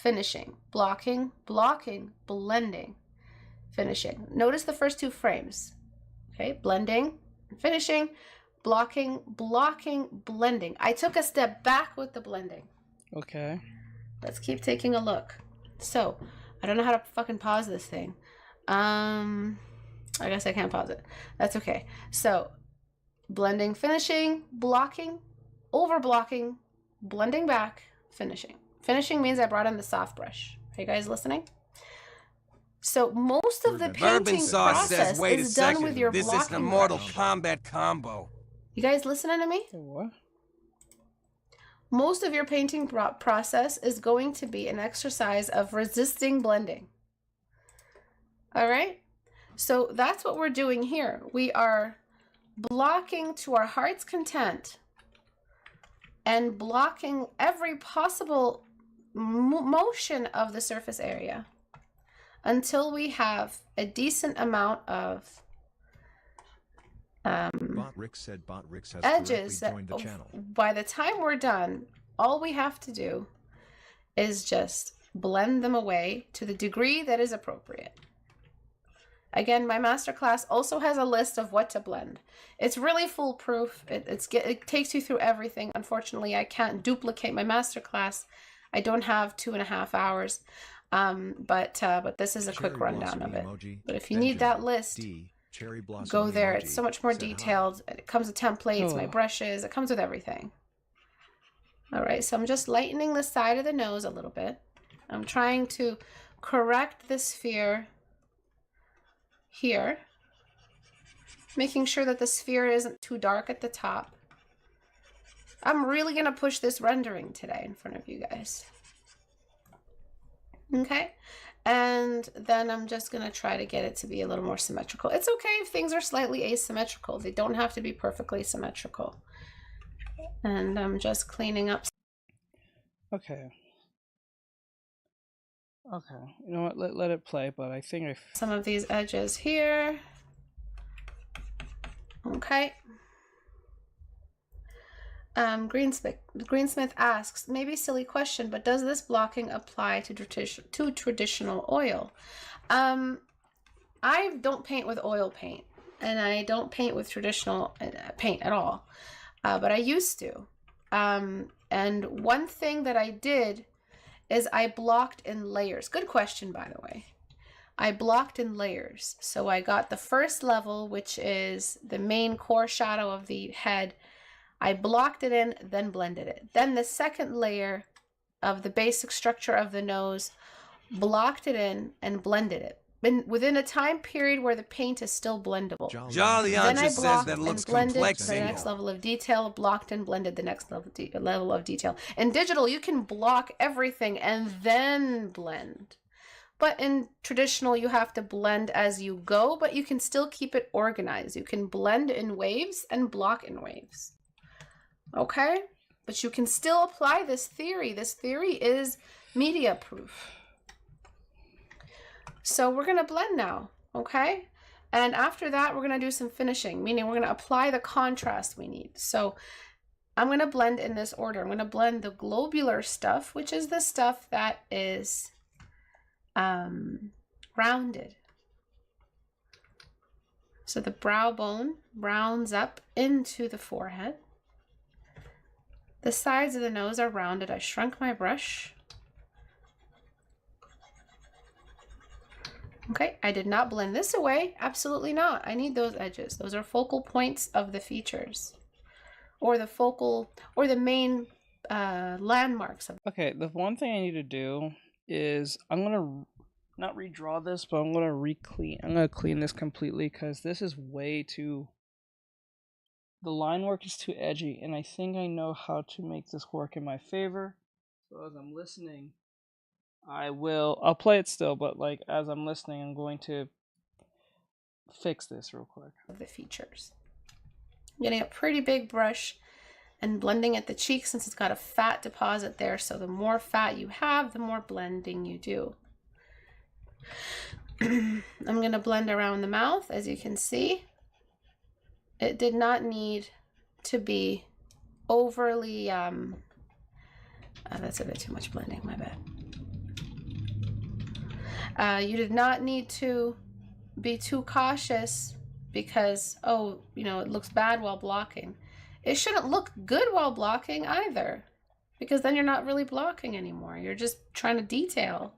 finishing, blocking, blocking, blending, finishing. Notice the first two frames. Okay, blending, finishing, blocking, blocking, blending. I took a step back with the blending. Okay. Let's keep taking a look. So, I don't know how to fucking pause this thing. I guess I can't pause it. That's okay. So, blending, finishing, blocking, over blocking, blending back, finishing. Finishing means I brought in the soft brush. Are you guys listening? So most of the painting process is done with your blocking brush. This is the Mortal Kombat combo. You guys listening to me? What? Most of your painting process is going to be an exercise of resisting blending. All right? So that's what we're doing here. We are blocking to our heart's content and blocking every possible motion of the surface area until we have a decent amount of edges that by the time we're done, all we have to do is just blend them away to the degree that is appropriate. Again, my masterclass also has a list of what to blend. It's really foolproof. It takes you through everything. Unfortunately, I can't duplicate my masterclass. I don't have 2.5 hours, but this is a quick rundown of it. But if you need that list, go there. It's so much more detailed. It comes with templates, my brushes. It comes with everything. All right, so I'm just lightening the side of the nose a little bit. I'm trying to correct the sphere here, making sure that the sphere isn't too dark at the top. I'm really going to push this rendering today in front of you guys. Okay, and then I'm just going to try to get it to be a little more symmetrical. It's okay if things are slightly asymmetrical. They don't have to be perfectly symmetrical. And I'm just cleaning up. Okay. Okay, you know what, let it play, but I think some of these edges here. Okay. Greensmith asks, maybe silly question, but does this blocking apply to traditional oil? I don't paint with oil paint, and I don't paint with traditional paint at all, but I used to. And one thing that I did is I blocked in layers. Good question, by the way. I blocked in layers. So I got the first level, which is the main core shadow of the head. I blocked it in, then blended it. Then the second layer of the basic structure of the nose, blocked it in and blended it. Within a time period where the paint is still blendable. Then I blocked and blended the next level of detail, blocked and blended the next level of detail. In digital, you can block everything and then blend. But in traditional, you have to blend as you go, but you can still keep it organized. You can blend in waves and block in waves. Okay? But you can still apply this theory. This theory is media proof. So we're going to blend now, okay? And after that, we're going to do some finishing, meaning we're going to apply the contrast we need. So I'm going to blend in this order. I'm going to blend the globular stuff, which is the stuff that is rounded. So the brow bone rounds up into the forehead. The sides of the nose are rounded. I shrunk my brush. Okay, I did not blend this away. Absolutely not. I need those edges. Those are focal points of the features, or the focal, or the main landmarks of. Okay, the one thing I need to do is I'm gonna not redraw this, but I'm gonna clean this completely because this is way too. The line work is too edgy, and I think I know how to make this work in my favor. So as I'm listening, I'll play it still, but like as I'm listening, I'm going to fix this real quick. The features. I'm getting a pretty big brush and blending at the cheek since it's got a fat deposit there. So the more fat you have, the more blending you do. I'm going to blend around the mouth, as you can see. It did not need to be overly, that's a bit too much blending, my bad. You did not need to be too cautious because, oh, you know, it looks bad while blocking. It shouldn't look good while blocking either, because then you're not really blocking anymore. You're just trying to detail.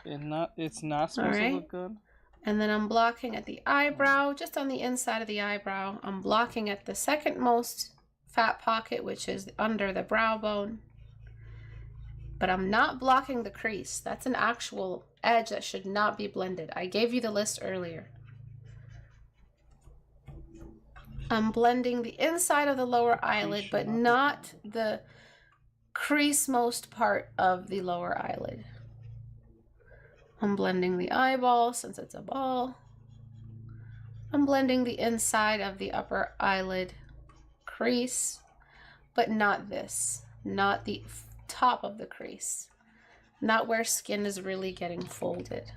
It's not supposed to look good. And then I'm blocking at the eyebrow, just on the inside of the eyebrow. I'm blocking at the second most fat pocket, which is under the brow bone. But I'm not blocking the crease. That's an actual edge that should not be blended. I gave you the list earlier. I'm blending the inside of the lower eyelid, but not the crease most part of the lower eyelid. I'm blending the eyeball since it's a ball. I'm blending the inside of the upper eyelid crease, but not this, not the top of the crease, not where skin is really getting folded.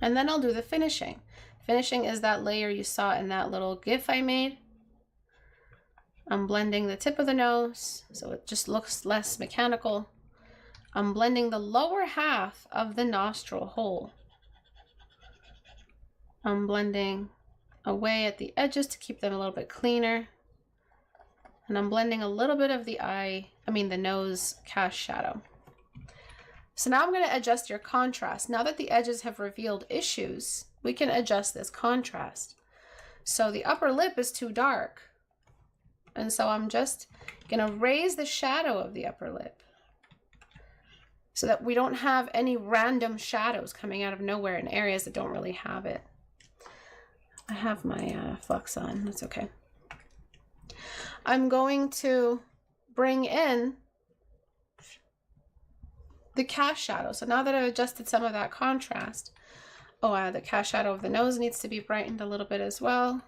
And then I'll do the finishing. Finishing is that layer you saw in that little GIF I made. I'm blending the tip of the nose so it just looks less mechanical. I'm blending the lower half of the nostril hole. I'm blending away at the edges to keep them a little bit cleaner. And I'm blending a little bit of the the nose cast shadow. So now I'm going to adjust your contrast. Now that the edges have revealed issues, we can adjust this contrast. So the upper lip is too dark. And so I'm just going to raise the shadow of the upper lip so that we don't have any random shadows coming out of nowhere in areas that don't really have it. I have my flux on, that's okay. I'm going to bring in the cast shadow. So now that I've adjusted some of that contrast, the cast shadow of the nose needs to be brightened a little bit as well.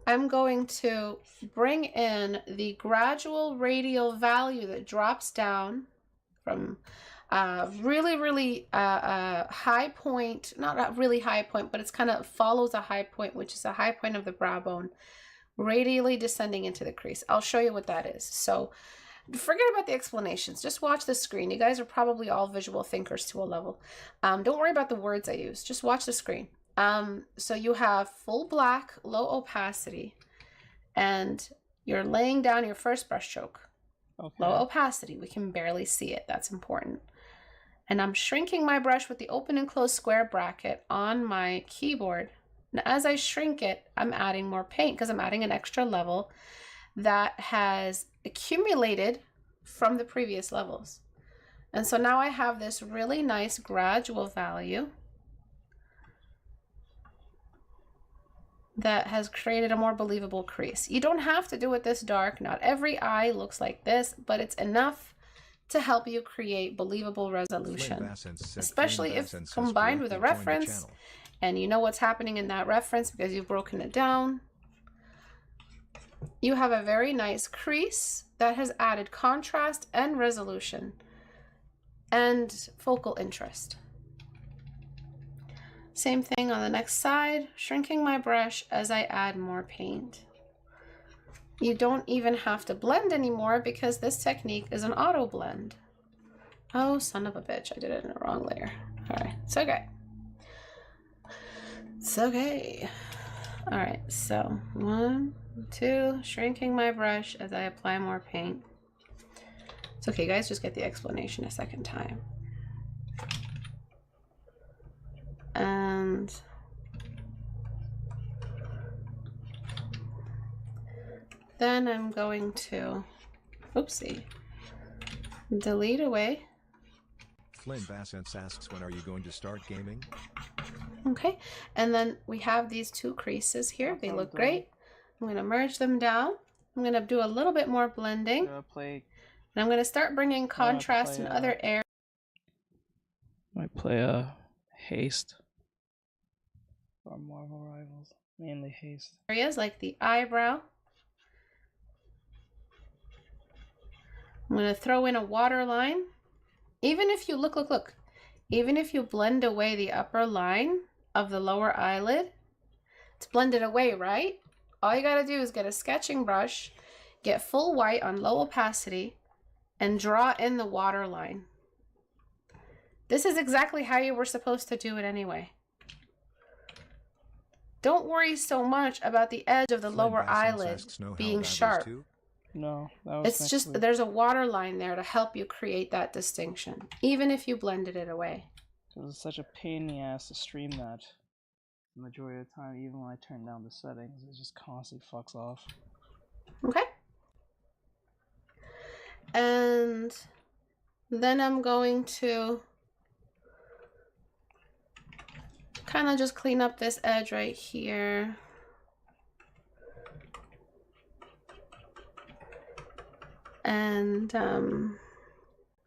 I'm going to bring in the gradual radial value that drops down from really high point, not a really high point, but it's kind of follows a high point, which is a high point of the brow bone, radially descending into the crease. I'll show you what that is. So forget about the explanations. Just watch the screen. You guys are probably all visual thinkers to a level. Don't worry about the words I use. Just watch the screen. So you have full black, low opacity, and you're laying down your first brush stroke. Okay. Low opacity. We can barely see it. That's important. And I'm shrinking my brush with the open and closed square bracket on my keyboard. And as I shrink it, I'm adding more paint because I'm adding an extra level that has accumulated from the previous levels. And so now I have this really nice gradual value that has created a more believable crease. You don't have to do it this dark. Not every eye looks like this, but it's enough to help you create believable resolution, especially if combined with a reference and you know what's happening in that reference because you've broken it down. You have a very nice crease that has added contrast and resolution and focal interest. Same thing on the next side, shrinking my brush as I add more paint. You don't even have to blend anymore because this technique is an auto blend. Oh, son of a bitch, I did it in the wrong layer. All right, it's okay. It's okay. All right, so 1, 2, shrinking my brush as I apply more paint. It's okay, guys, just get the explanation a second time. And then I'm going to, oopsie, delete away. Flynn Bassence asks, when are you going to start gaming? Okay, and then we have these two creases here. They look great. I'm going to merge them down. I'm going to do a little bit more blending. And I'm going to start bringing contrast in other areas. Might play a Haste or Marvel Rivals, mainly Haste. Areas like the eyebrow. I'm going to throw in a waterline. Even if you look, even if you blend away the upper line of the lower eyelid, it's blended away, right? all you gotta do is get a sketching brush, get full white on low opacity, and draw in the water line. This is exactly how you were supposed to do it anyway. Don't worry so much about the edge of the lower eyelid being sharp. No, that was It's just, there's a water line there to help you create that distinction, even if you blended it away. Because it's such a pain in the ass to stream that. The majority of the time, even when I turn down the settings, it just constantly fucks off. Okay. And then I'm going to kind of just clean up this edge right here. And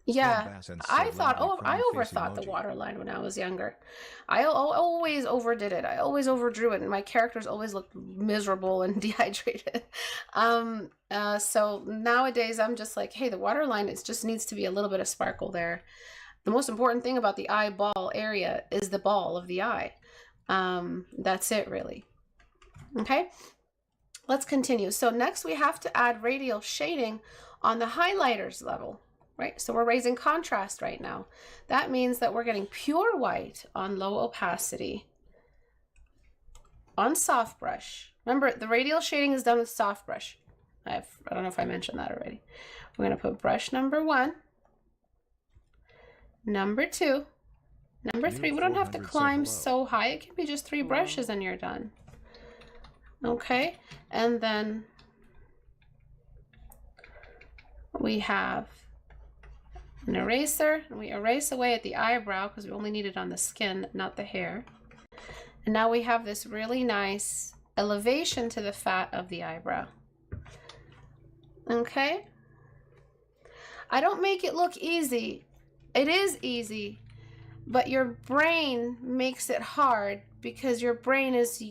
yeah, I thought, oh, I overthought the waterline when I was younger. I always overdid it. I always overdrew it, and my characters always looked miserable and dehydrated. So nowadays I'm just like, hey, the waterline, it just needs to be a little bit of sparkle there. The most important thing about the eyeball area is the ball of the eye. That's it, really. Okay, let's continue. So next we have to add radial shading on the highlighters level, right? So we're raising contrast right now. That means that we're getting pure white on low opacity on soft brush. Remember, the radial shading is done with soft brush. I don't know if I mentioned that already. We're going to put brush number 1, number 2, number 3. We don't have to climb so high. It can be just 3 brushes and you're done. Okay, and then we have an eraser, and we erase away at the eyebrow because we only need it on the skin, not the hair. And now we have this really nice elevation to the fat of the eyebrow. Okay, I don't make it look easy. It is easy, but your brain makes it hard because your brain is,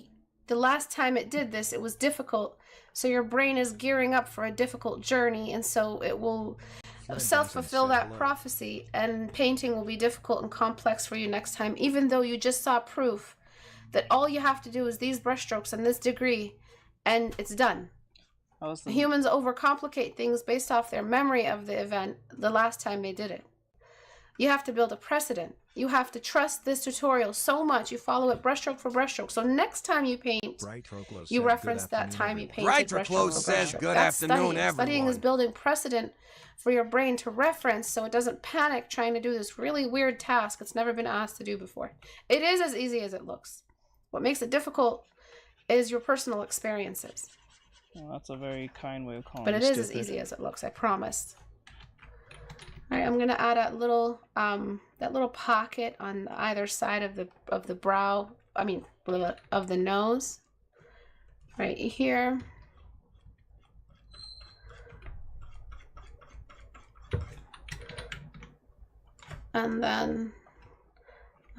the last time it did this, it was difficult. So your brain is gearing up for a difficult journey, and so it will self-fulfill that prophecy, and painting will be difficult and complex for you next time, even though you just saw proof that all you have to do is these brushstrokes and this degree, and it's done. Humans overcomplicate things based off their memory of the event the last time they did it. You have to build a precedent. You have to trust this tutorial so much you follow it brushstroke for brushstroke. So next time you paint, you reference that time you painted brushstroke for brushstroke. Good afternoon, everyone. Studying is building precedent for your brain to reference so it doesn't panic trying to do this really weird task it's never been asked to do before. It is as easy as it looks. What makes it difficult is your personal experiences. Well, that's a very kind way of calling it. But it is as easy as it looks, I promise. All right, I'm gonna add a little that little pocket on either side of the brow. I mean, of the nose, right here. And then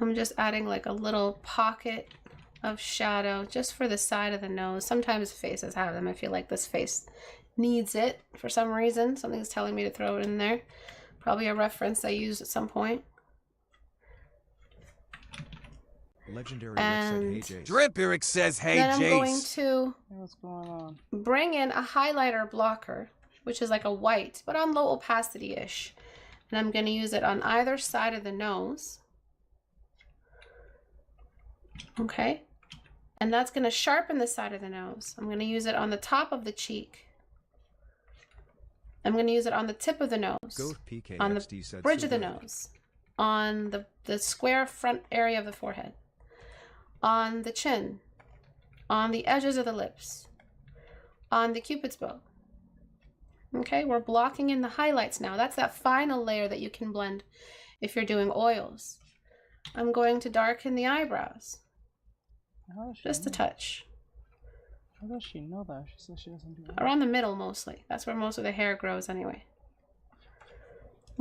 I'm just adding like a little pocket of shadow just for the side of the nose. Sometimes faces have them. I feel like this face needs it for some reason. Something's telling me to throw it in there. Probably a reference I used at some point. Legendary And said, hey, Jace. Drip Eric says, hey, then I'm Jace. going to What's going on? bring in a highlighter blocker, which is like a white, but on low opacity-ish. And I'm going to use it on either side of the nose. Okay. And that's going to sharpen the side of the nose. I'm going to use it on the top of the cheek. I'm going to use it on the tip of the nose, on the bridge of the nose, on the square front area of the forehead, on the chin, on the edges of the lips, on the cupid's bow. Okay, we're blocking in the highlights now. That's that final layer that you can blend if you're doing oils. I'm going to darken the eyebrows, just a touch. How does she know that? She says she doesn't do that. Around the middle mostly. That's where most of the hair grows anyway.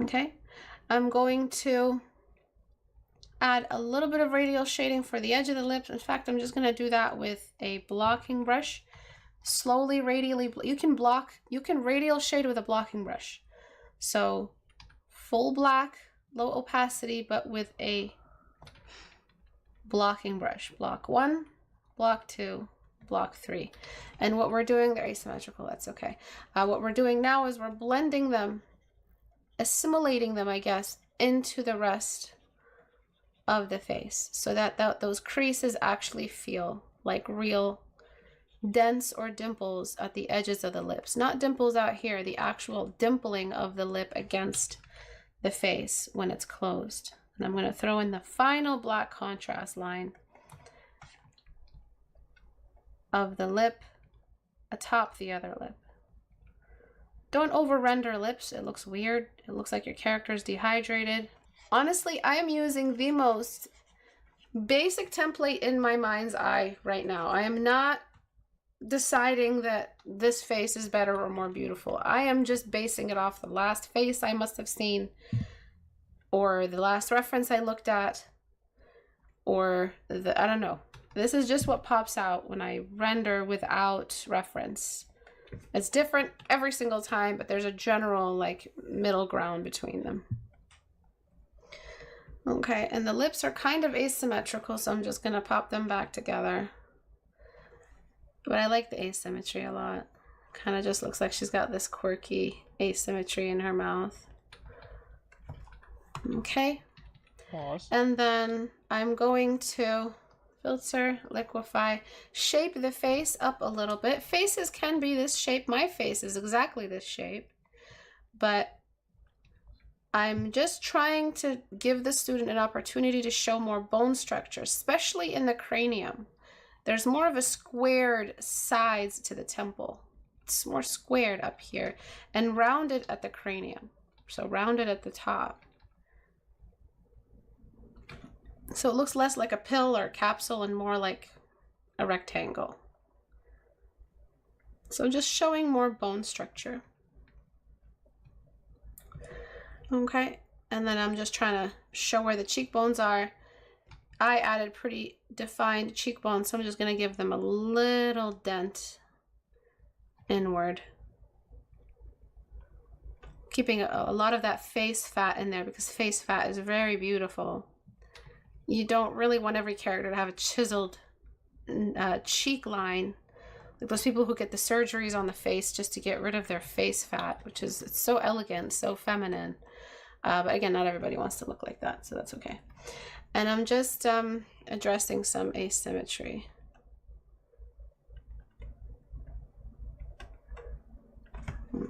Okay. I'm going to add a little bit of radial shading for the edge of the lips. In fact, I'm just going to do that with a blocking brush. Slowly radially. You can radial shade with a blocking brush. So full black, low opacity, but with a blocking brush. Block 1, block 2. block 3. And what we're doing, they're asymmetrical, that's okay. What we're doing now is we're blending them, assimilating them, I guess, into the rest of the face, so that those creases actually feel like real dents or dimples at the edges of the lips. Not dimples out here, the actual dimpling of the lip against the face when it's closed. And I'm going to throw in the final black contrast line of the lip atop the other lip. Don't over render lips, it looks weird. It looks like your character is dehydrated. Honestly, I am using the most basic template in my mind's eye right now. I am not deciding that this face is better or more beautiful. I am just basing it off the last face I must have seen, or the last reference I looked at, or I don't know. This is just what pops out when I render without reference. It's different every single time, but there's a general like middle ground between them. Okay, and the lips are kind of asymmetrical, so I'm just gonna pop them back together. But I like the asymmetry a lot. Kind of just looks like she's got this quirky asymmetry in her mouth. Okay. Pause. And then I'm going to filter, liquefy, shape the face up a little bit. Faces can be this shape. My face is exactly this shape. But I'm just trying to give the student an opportunity to show more bone structure, especially in the cranium. There's more of a squared sides to the temple. It's more squared up here and rounded at the cranium. So rounded at the top. So it looks less like a pill or a capsule and more like a rectangle. So just showing more bone structure. Okay, and then I'm just trying to show where the cheekbones are. I added pretty defined cheekbones, so I'm just going to give them a little dent inward. Keeping a lot of that face fat in there because face fat is very beautiful. You don't really want every character to have a chiseled cheek line. Like those people who get the surgeries on the face just to get rid of their face fat, which is it's so elegant, so feminine. But again, not everybody wants to look like that, so that's okay. And I'm just addressing some asymmetry.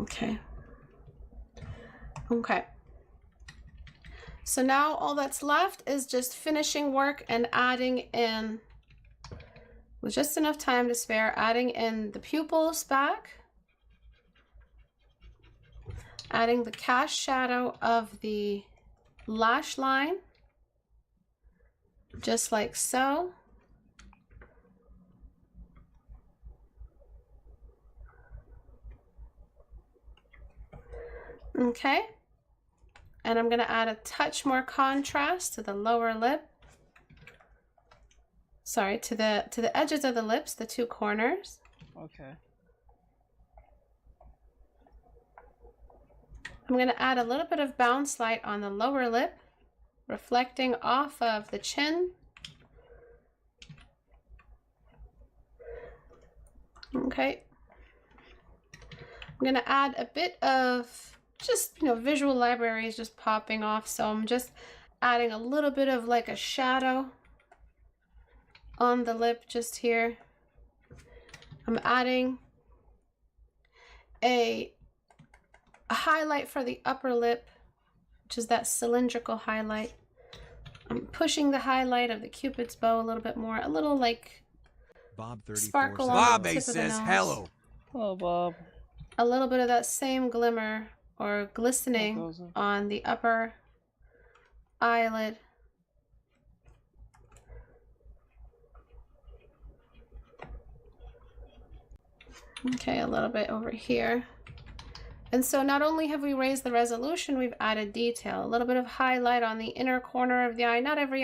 Okay. Okay. So now all that's left is just finishing work and adding in, with just enough time to spare, adding in the pupils back, adding the cast shadow of the lash line, just like so. Okay. And I'm going to add a touch more contrast to the lower lip. Sorry, to the edges of the lips, the two corners. Okay. I'm going to add a little bit of bounce light on the lower lip, reflecting off of the chin. Okay. I'm going to add a bit of just, visual libraries just popping off. So I'm just adding a little bit of like a shadow on the lip just here. I'm adding a highlight for the upper lip, which is that cylindrical highlight. I'm pushing the highlight of the Cupid's bow a little bit more, a little like Bob 34 sparkle on Bob the tip of the says nose. hello. Hello, Bob. A little bit of that same glimmer or glistening on the upper eyelid. Okay, a little bit over here. And so not only have we raised the resolution, we've added detail. A little bit of highlight on the inner corner of the eye. Not every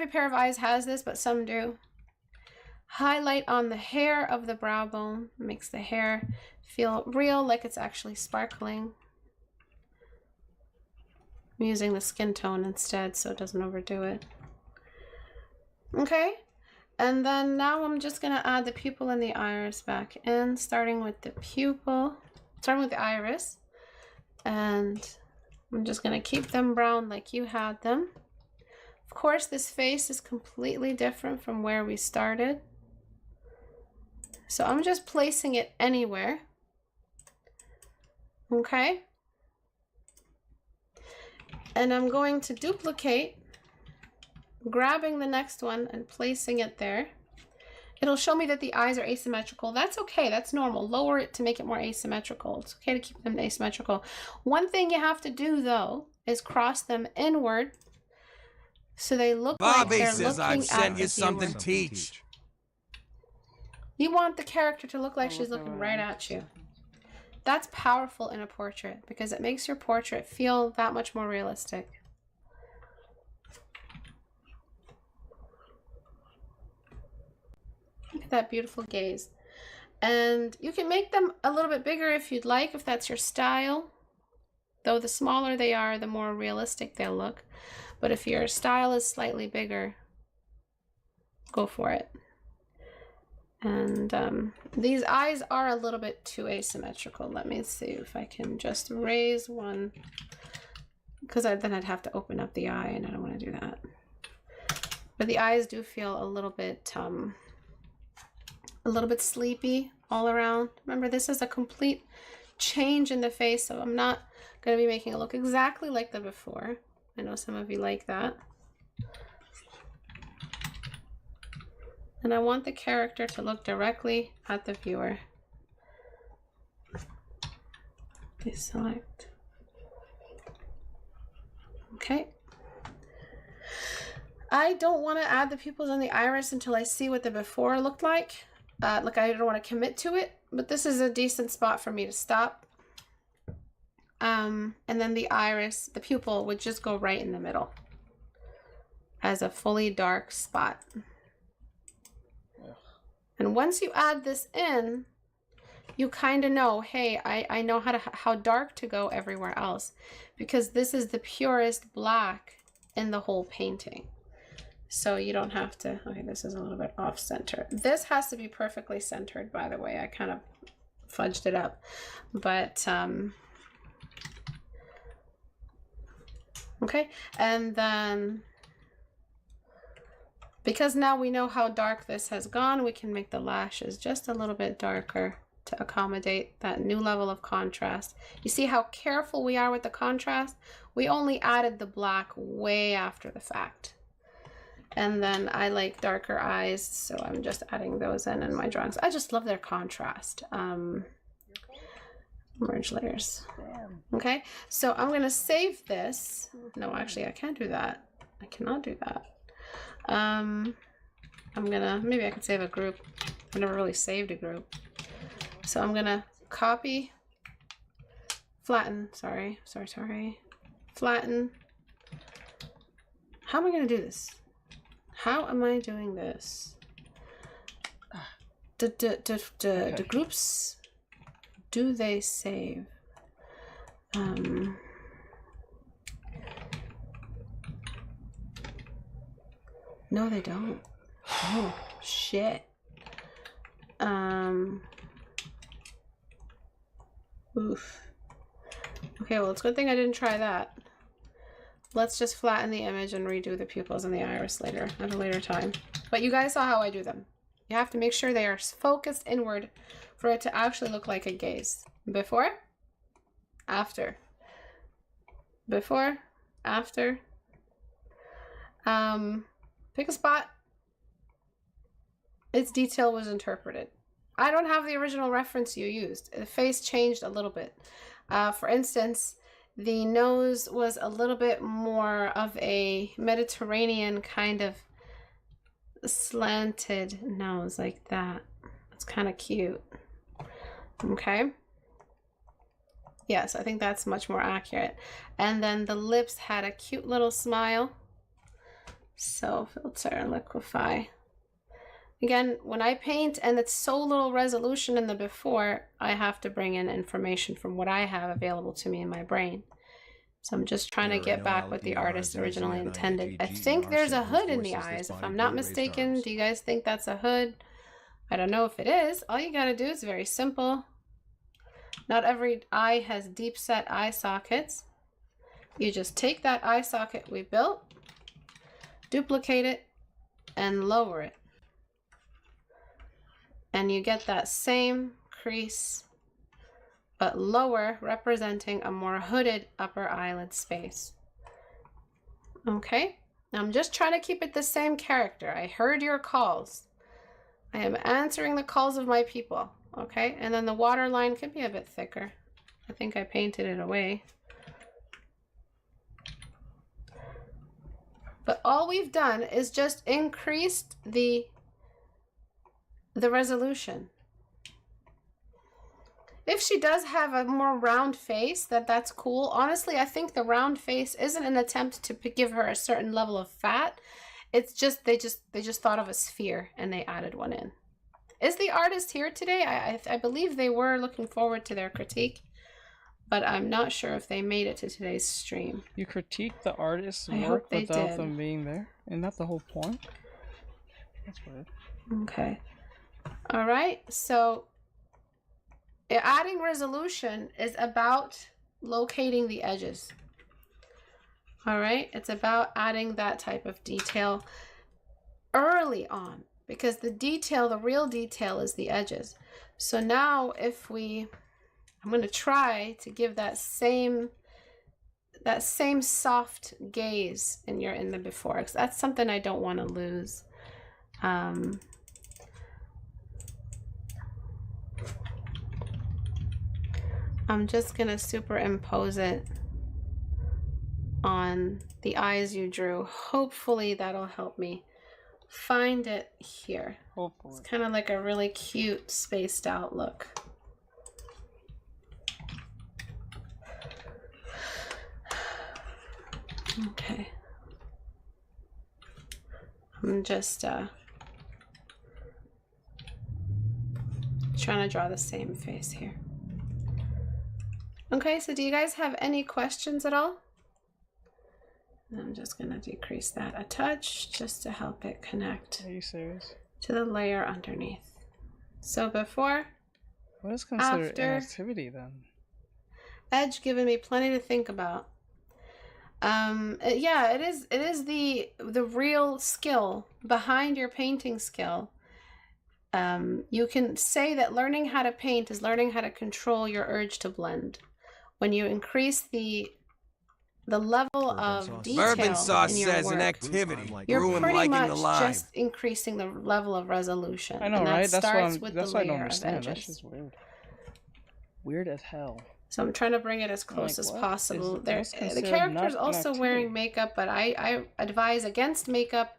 pair of eyes has this, but some do. Highlight on the hair of the brow bone. Makes the hair feel real, like it's actually sparkling. I'm using the skin tone instead so it doesn't overdo it. Okay. And then now I'm just gonna add the pupil and the iris back in, starting with the pupil, starting with the iris. And I'm just gonna keep them brown like you had them. Of course, this face is completely different from where we started. So I'm just placing it anywhere. Okay. And I'm going to duplicate, grabbing the next one and placing it there. It'll show me that the eyes are asymmetrical. That's okay, that's normal. Lower it to make it more asymmetrical. It's okay to keep them asymmetrical. One thing you have to do though is cross them inward so they look like Bobby they're says looking I've at sent the you something viewer. to teach. You want the character to look like she's looking right at you. That's powerful in a portrait because it makes your portrait feel that much more realistic. Look at that beautiful gaze. And you can make them a little bit bigger if you'd like, if that's your style. Though the smaller they are, the more realistic they'll look. But if your style is slightly bigger, go for it. And these eyes are a little bit too asymmetrical. Let me see if I can just raise one, because then I'd have to open up the eye and I don't want to do that. But the eyes do feel a little bit sleepy all around. Remember, this is a complete change in the face, so I'm not going to be making it look exactly like the before. I know some of you like that. And I want the character to look directly at the viewer. Deselect. Okay. I don't want to add the pupils on the iris until I see what the before looked like. Like I don't want to commit to it, but this is a decent spot for me to stop. And then the iris, the pupil would just go right in the middle as a fully dark spot. And once you add this in, you kind of know, hey, I know how dark to go everywhere else, because this is the purest black in the whole painting. So you don't have to, okay, this is a little bit off center. This has to be perfectly centered, by the way. I kind of fudged it up, but okay. And then because now we know how dark this has gone, we can make the lashes just a little bit darker to accommodate that new level of contrast. You see how careful we are with the contrast? We only added the black way after the fact. And then I like darker eyes, so I'm just adding those in my drawings. I just love their contrast. Merge layers. Okay, so I'm gonna save this. No, actually I can't do that. I cannot do that. I'm gonna, maybe I could save a group. I've never really saved a group. So I'm gonna copy, flatten, sorry, flatten. How am I gonna do this? How am I doing this? The groups, do they save? No, they don't. Oh, shit. Oof. Okay, well, it's a good thing I didn't try that. Let's just flatten the image and redo the pupils and the iris later, at a later time. But you guys saw how I do them. You have to make sure they are focused inward for it to actually look like a gaze. Before, after. Before, after. Pick a spot. Its detail was interpreted. I don't have the original reference you used. The face changed a little bit. For instance, the nose was a little bit more of a Mediterranean kind of slanted nose, like that. It's kind of cute. Okay. Yes, I think that's much more accurate. And then the lips had a cute little smile. So filter and liquefy. Again, when I paint and it's so little resolution in the before, I have to bring in information from what I have available to me in my brain. So I'm just trying to get back what the artist originally intended. I think there's a hood in the eyes, if I'm not mistaken. Do you guys think that's a hood? I don't know if it is. All you gotta do is very simple. Not every eye has deep set eye sockets. You just take that eye socket we built, duplicate it, and lower it. And you get that same crease, but lower, representing a more hooded upper eyelid space. Okay, now I'm just trying to keep it the same character. I heard your calls. I am answering the calls of my people. Okay, and then the waterline can be a bit thicker. I think I painted it away. But all we've done is just increased the resolution. If she does have a more round face, that's cool. Honestly, I think the round face isn't an attempt to give her a certain level of fat. It's just they just thought of a sphere and they added one in. Is the artist here today? I believe they were. Looking forward to their critique, but I'm not sure if they made it to today's stream. You critique the artist's work without them being there? Isn't that the whole point? That's weird. Okay. All right. So adding resolution is about locating the edges. All right. It's about adding that type of detail early on, because the detail, the real detail, is the edges. So now if I'm going to try to give that same soft gaze in the before, because that's something I don't want to lose. I'm just going to superimpose it on the eyes you drew. Hopefully that'll help me find it here. Hopefully. It's kind of like a really cute spaced out look. Okay. I'm just trying to draw the same face here. Okay, so do you guys have any questions at all? I'm just going to decrease that a touch just to help it connect. Are you serious? To the layer underneath. So before, what is considered after, inactivity then? Edge giving me plenty to think about. Yeah, it is the real skill behind your painting skill. You can say that learning how to paint is learning how to control your urge to blend. When you increase the level of detail Bourbon sauce in your says work, an activity. you're pretty much alive. just increasing the level of resolution. I know, and that right? starts with that's the what I don't layer of understand. edges. That's just weird. Weird as hell. So I'm trying to bring it as close as possible. The character's also wearing makeup, but I advise against makeup.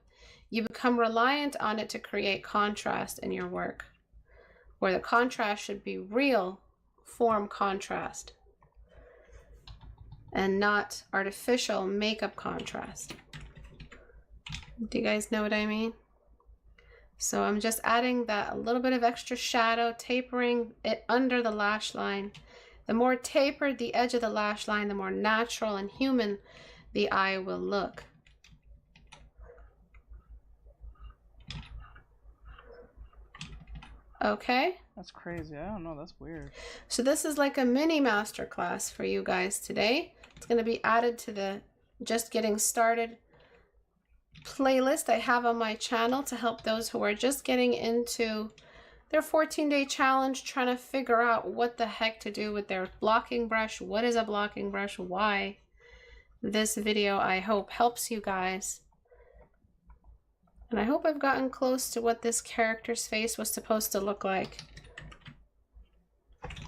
You become reliant on it to create contrast in your work, where the contrast should be real form contrast and not artificial makeup contrast. Do you guys know what I mean? So I'm just adding that a little bit of extra shadow, tapering it under the lash line. The more tapered the edge of the lash line, the more natural and human the eye will look. Okay. That's crazy. I don't know. That's weird. So this is like a mini masterclass for you guys today. It's going to be added to the Just Getting Started playlist I have on my channel to help those who are just getting into their 14-day challenge, trying to figure out what the heck to do with their blocking brush. What is a blocking brush? Why? This video, I hope, helps you guys. And I hope I've gotten close to what this character's face was supposed to look like.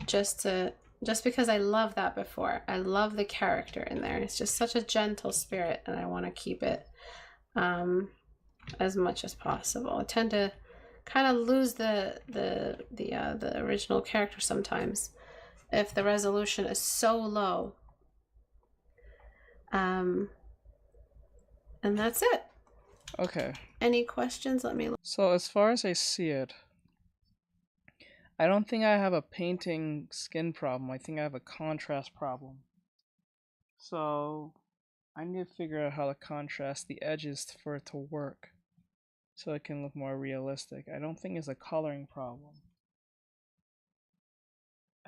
Just because I love that before. I love the character in there. It's just such a gentle spirit, and I want to keep it as much as possible. I tend to kind of lose the original character sometimes if the resolution is so low. And that's it. Okay. Any questions? Let me look. So as far as I see it, I don't think I have a painting skin problem. I think I have a contrast problem. So I need to figure out how to contrast the edges for it to work, so it can look more realistic. I don't think it's a coloring problem.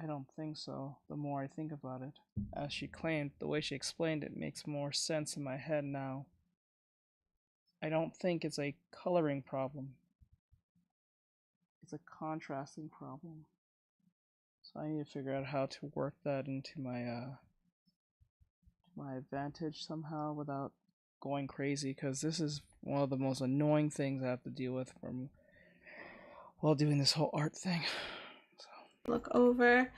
I don't think so. The more I think about it, as she claimed, the way she explained it makes more sense in my head now. I don't think it's a coloring problem. It's a contrasting problem. So I need to figure out how to work that into my advantage somehow without going crazy, because this is one of the most annoying things I have to deal with from while doing this whole art thing. So. Look over.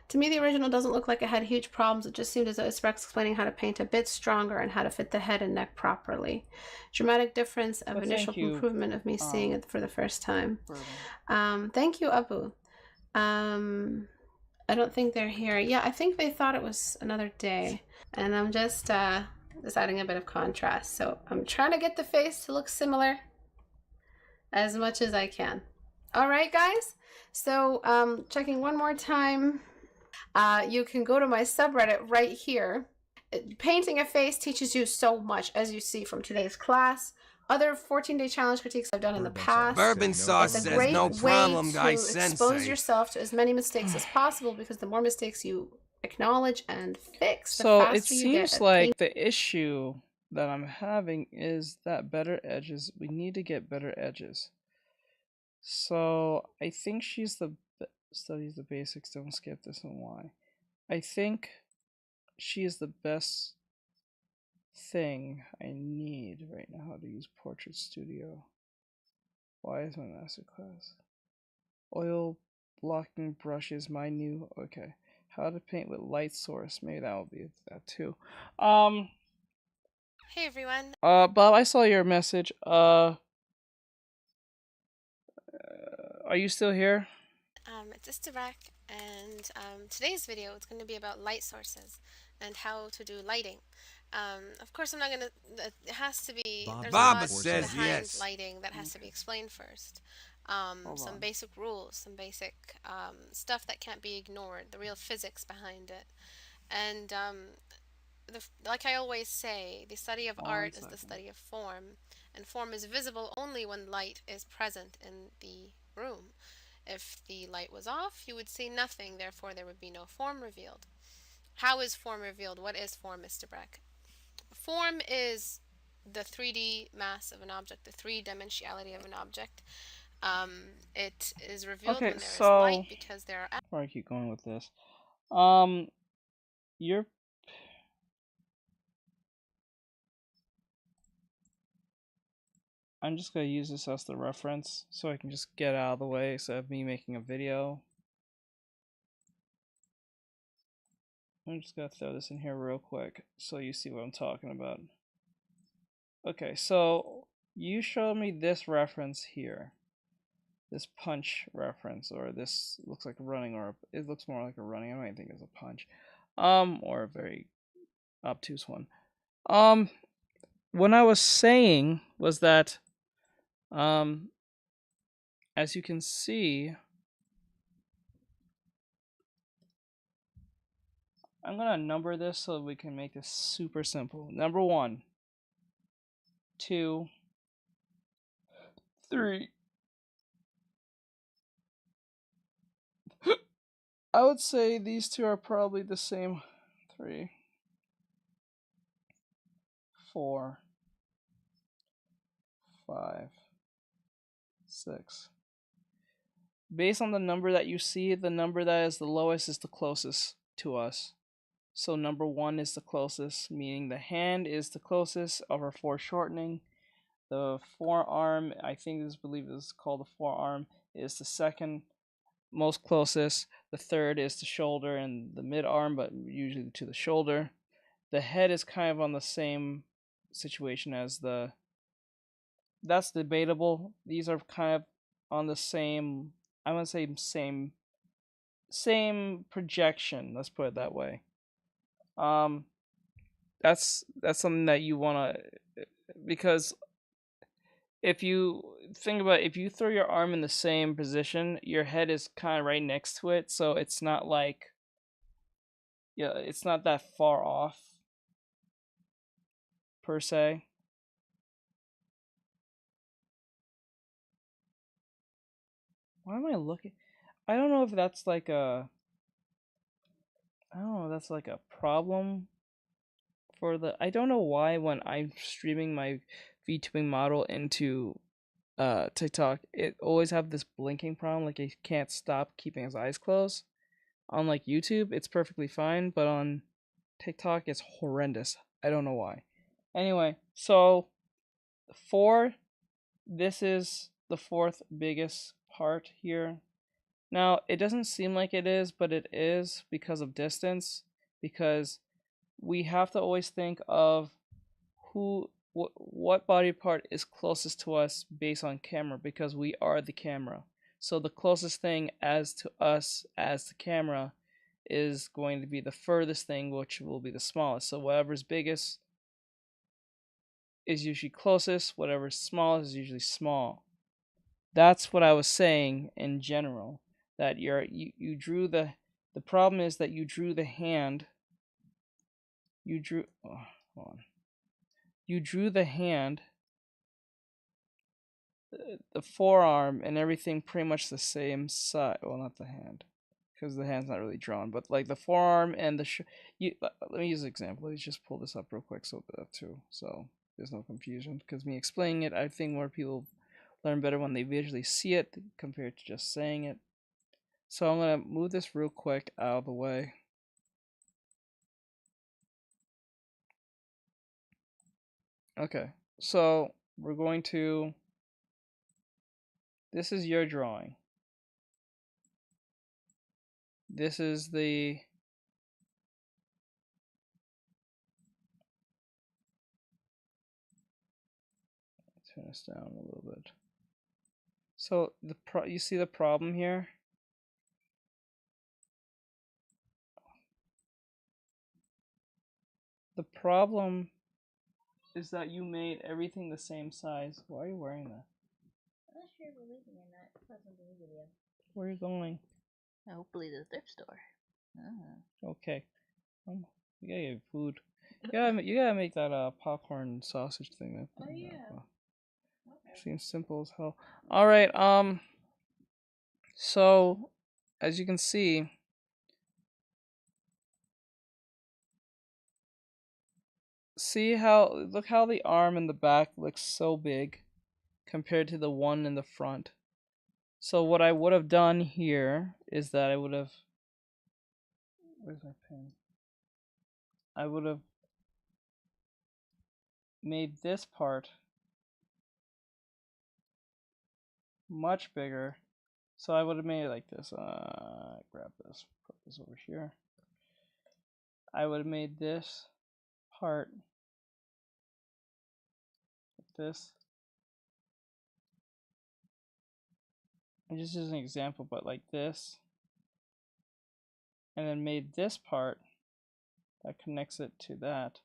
To me, the original doesn't look like it had huge problems. It just seemed as though it was explaining how to paint a bit stronger and how to fit the head and neck properly. Dramatic difference of initial improvement of me seeing it for the first time. Thank you, Abu. I don't think they're here. Yeah, I think they thought it was another day. And I'm just adding a bit of contrast. So I'm trying to get the face to look similar as much as I can. All right, guys. So checking one more time. You can go to my subreddit right here. Painting a face teaches you so much, as you see from today's class. Other 14-day challenge critiques I've done in the past. Bourbon sauce it's a says great no problem, way guy to expose sensei. yourself to as many mistakes as possible, because the more mistakes you acknowledge and fix, the so faster it seems like the issue that I'm having is that better edges. We need to get better edges. So I think she's the studies the basics, don't skip this, and why. I think she is the best thing I need right now to use Portrait Studio. Why is my masterclass? Oil blocking brush is my new. Okay. How to paint with light source. Maybe that will be that too. Hey everyone. Bob, I saw your message. Are you still here? It's Artextric, and today's video is going to be about light sources and how to do lighting. Of course, I'm not going to. It has to be. There's a lot says behind yes. lighting that has to be explained first. Some basic rules, some basic stuff that can't be ignored, the real physics behind it. And like I always say, the study of art is the study of form, and form is visible only when light is present in the room. If the light was off, you would see nothing, therefore there would be no form revealed. How is form revealed? What is form, Mr. Breck? Form is the 3D mass of an object, the three-dimensionality of an object. It is revealed when there is light, because there are... Before I keep going with this, you're... I'm just going to use this as the reference so I can just get out of the way instead of me making a video. I'm just going to throw this in here real quick so you see what I'm talking about. Okay, so you showed me this reference here. This punch reference, or this looks like running, or it looks more like a running. I don't even think it's a punch. Or a very obtuse one. What I was saying was that as you can see, I'm gonna number this so we can make this super simple. Number 1, 2, 3. I would say these two are probably the same. 3, 4, 5, 6. Based on the number that you see, the number that is the lowest is the closest to us. So number 1 is the closest, meaning the hand is the closest of our foreshortening. The forearm, I believe this is called the forearm, is the second most closest. The third is the shoulder and the mid arm, but usually to the shoulder. The head is kind of on the same situation as the... That's debatable. These are kind of on the same, I want to say same projection, let's put it that way. That's something that you want to, because if you think about it, if you throw your arm in the same position, your head is kind of right next to it, so it's not like, yeah, it's not that far off. per se. Why am I looking? I don't know if that's like a. I don't know if that's like a problem for the. I don't know why when I'm streaming my VTubing model into TikTok, it always have this blinking problem. Like he can't stop keeping his eyes closed. On like YouTube, it's perfectly fine, but on TikTok, it's horrendous. I don't know why. Anyway, so 4. This is the 4th biggest part here. Now, it doesn't seem like it is, but it is because of distance. Because we have to always think of what body part is closest to us based on camera, because we are the camera. So the closest thing as to us as the camera is going to be the furthest thing, which will be the smallest. So whatever's biggest is usually closest, whatever's smallest is usually small. That's what I was saying in general. That you drew the problem is that you drew the hand. You drew hold on. You drew the hand, the forearm, and everything pretty much the same size. Well, not the hand, because the hand's not really drawn, but like the forearm and the let me use an example. Let's just pull this up real quick so there's no confusion. Because me explaining it, I think more people learn better when they visually see it compared to just saying it. So I'm gonna move this real quick out of the way. Okay, so we're going to. This is your drawing. This is the. Turn this down a little bit. So you see the problem here? The problem is that you made everything the same size. Why are you wearing that? I'm not sure if we're leaving or not. Depends on the video. Where are you going? Hopefully the thrift store. Okay. You gotta get food. You gotta make that popcorn sausage thing. Oh yeah. Okay. Seems simple as hell. Alright, so as you can see, look how the arm in the back looks so big compared to the one in the front. So what I would have done here is that I would have. Where's my pen? I would have made this part much bigger. So I would have made it like this. Grab this, put this over here. I would have made this part like this. And just as an example, but like this. And then made this part that connects it to that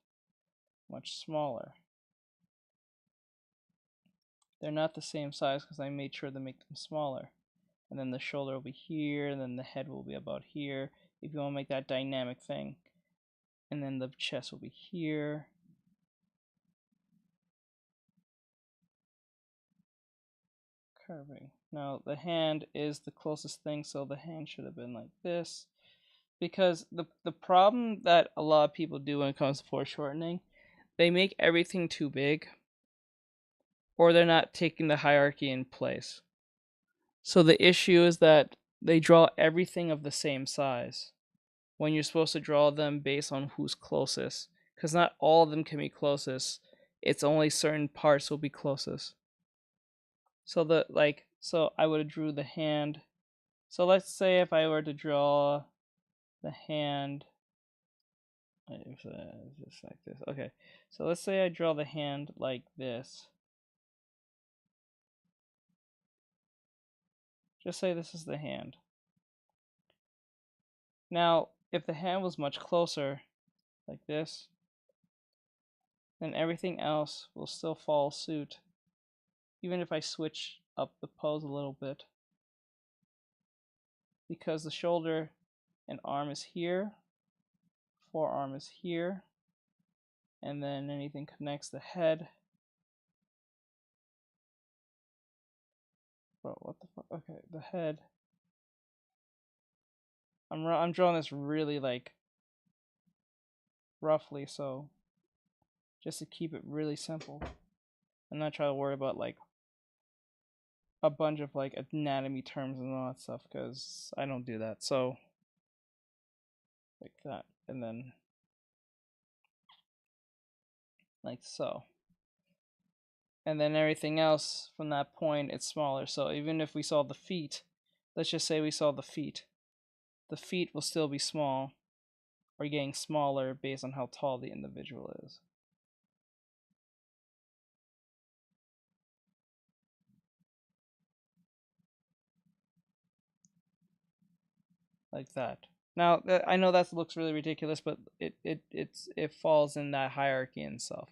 much smaller. They're not the same size because I made sure to make them smaller. And then the shoulder will be here, and then the head will be about here, if you want to make that dynamic thing. And then the chest will be here. Curving. Now the hand is the closest thing, so the hand should have been like this. Because the problem that a lot of people do when it comes to foreshortening, they make everything too big, or they're not taking the hierarchy in place. So the issue is that they draw everything of the same size when you're supposed to draw them based on who's closest, because not all of them can be closest. It's only certain parts will be closest. So I would have drew the hand. So let's say if I were to draw the hand, just like this. Okay, so let's say I draw the hand like this. Just say this is the hand. Now, if the hand was much closer, like this, then everything else will still follow suit, even if I switch up the pose a little bit. Because the shoulder and arm is here, forearm is here, and then anything connects the head. Bro, what the fuck? Okay, the head. I'm drawing this really like roughly, so just to keep it really simple. I'm not trying to worry about like a bunch of like anatomy terms and all that stuff, because I don't do that. So like that, and then like so. And then everything else from that point, it's smaller. So even if we saw the feet, let's just say we saw the feet will still be small, or getting smaller based on how tall the individual is. Like that. Now, I know that looks really ridiculous, but it falls in that hierarchy and stuff.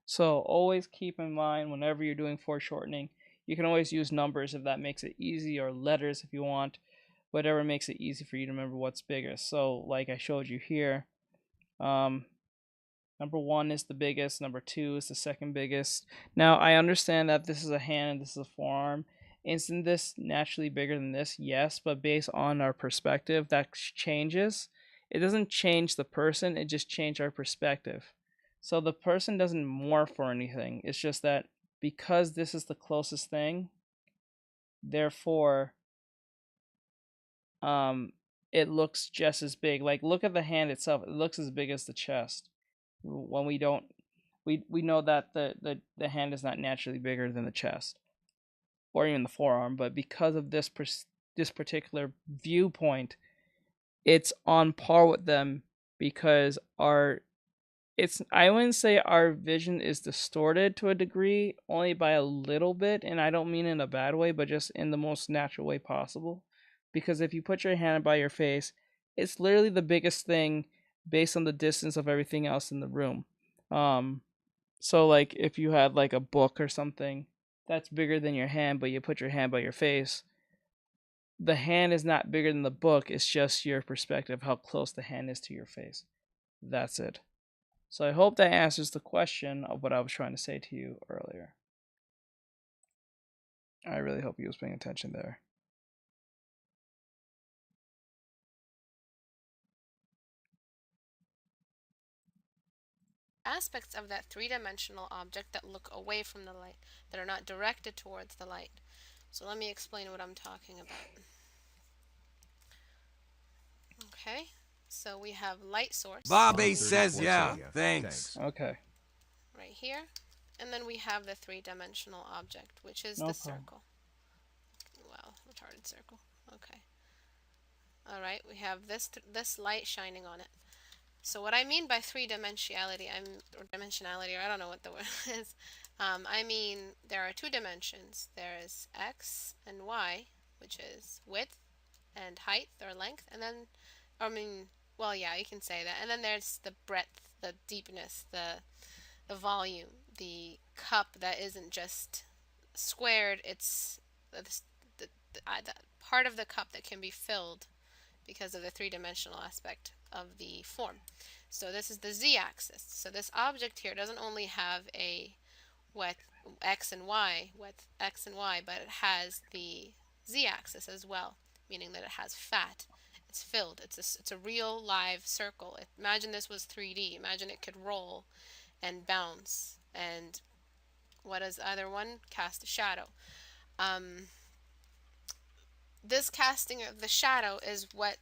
So always keep in mind whenever you're doing foreshortening, you can always use numbers if that makes it easy, or letters if you want, whatever makes it easy for you to remember what's bigger. So like I showed you here, number 1 is the biggest, number 2 is the second biggest. Now I understand that this is a hand and this is a forearm. Isn't this naturally bigger than this? Yes, but based on our perspective, that changes. It doesn't change the person, it just changes our perspective. So the person doesn't morph or anything. It's just that because this is the closest thing, therefore it looks just as big. Like look at the hand itself, it looks as big as the chest. When we don't, we know that the hand is not naturally bigger than the chest or even the forearm, but because of this particular viewpoint, it's on par with them, because I wouldn't say our vision is distorted to a degree, only by a little bit, and I don't mean in a bad way, but just in the most natural way possible. Because if you put your hand by your face, it's literally the biggest thing based on the distance of everything else in the room. So like if you had like a book or something that's bigger than your hand, but you put your hand by your face, the hand is not bigger than the book, it's just your perspective, how close the hand is to your face. That's it. So I hope that answers the question of what I was trying to say to you earlier. I really hope you was paying attention there. Aspects of that three-dimensional object that look away from the light, that are not directed towards the light. So let me explain what I'm talking about. Okay, so we have light source. Bobby 134 says yeah. seconds. Thanks. Okay. Right here. And then we have the three-dimensional object, which is No the problem. circle. Wow, retarded circle. Okay. All right, we have this light shining on it. So what I mean by three-dimensionality, or dimensionality, or I don't know what the word is. I mean there are two dimensions. There is x and y, which is width and height or length, and then, well, yeah, you can say that. And then there's the breadth, the deepness, the volume, the cup that isn't just squared. It's the part of the cup that can be filled because of the three-dimensional aspect of the form. So this is the z-axis. So this object here doesn't only have a width x and y, but it has the z-axis as well, meaning that it has fat. It's filled. It's a real live circle. Imagine this was 3D. Imagine it could roll and bounce. And what is the other one? Cast a shadow. This casting of the shadow is what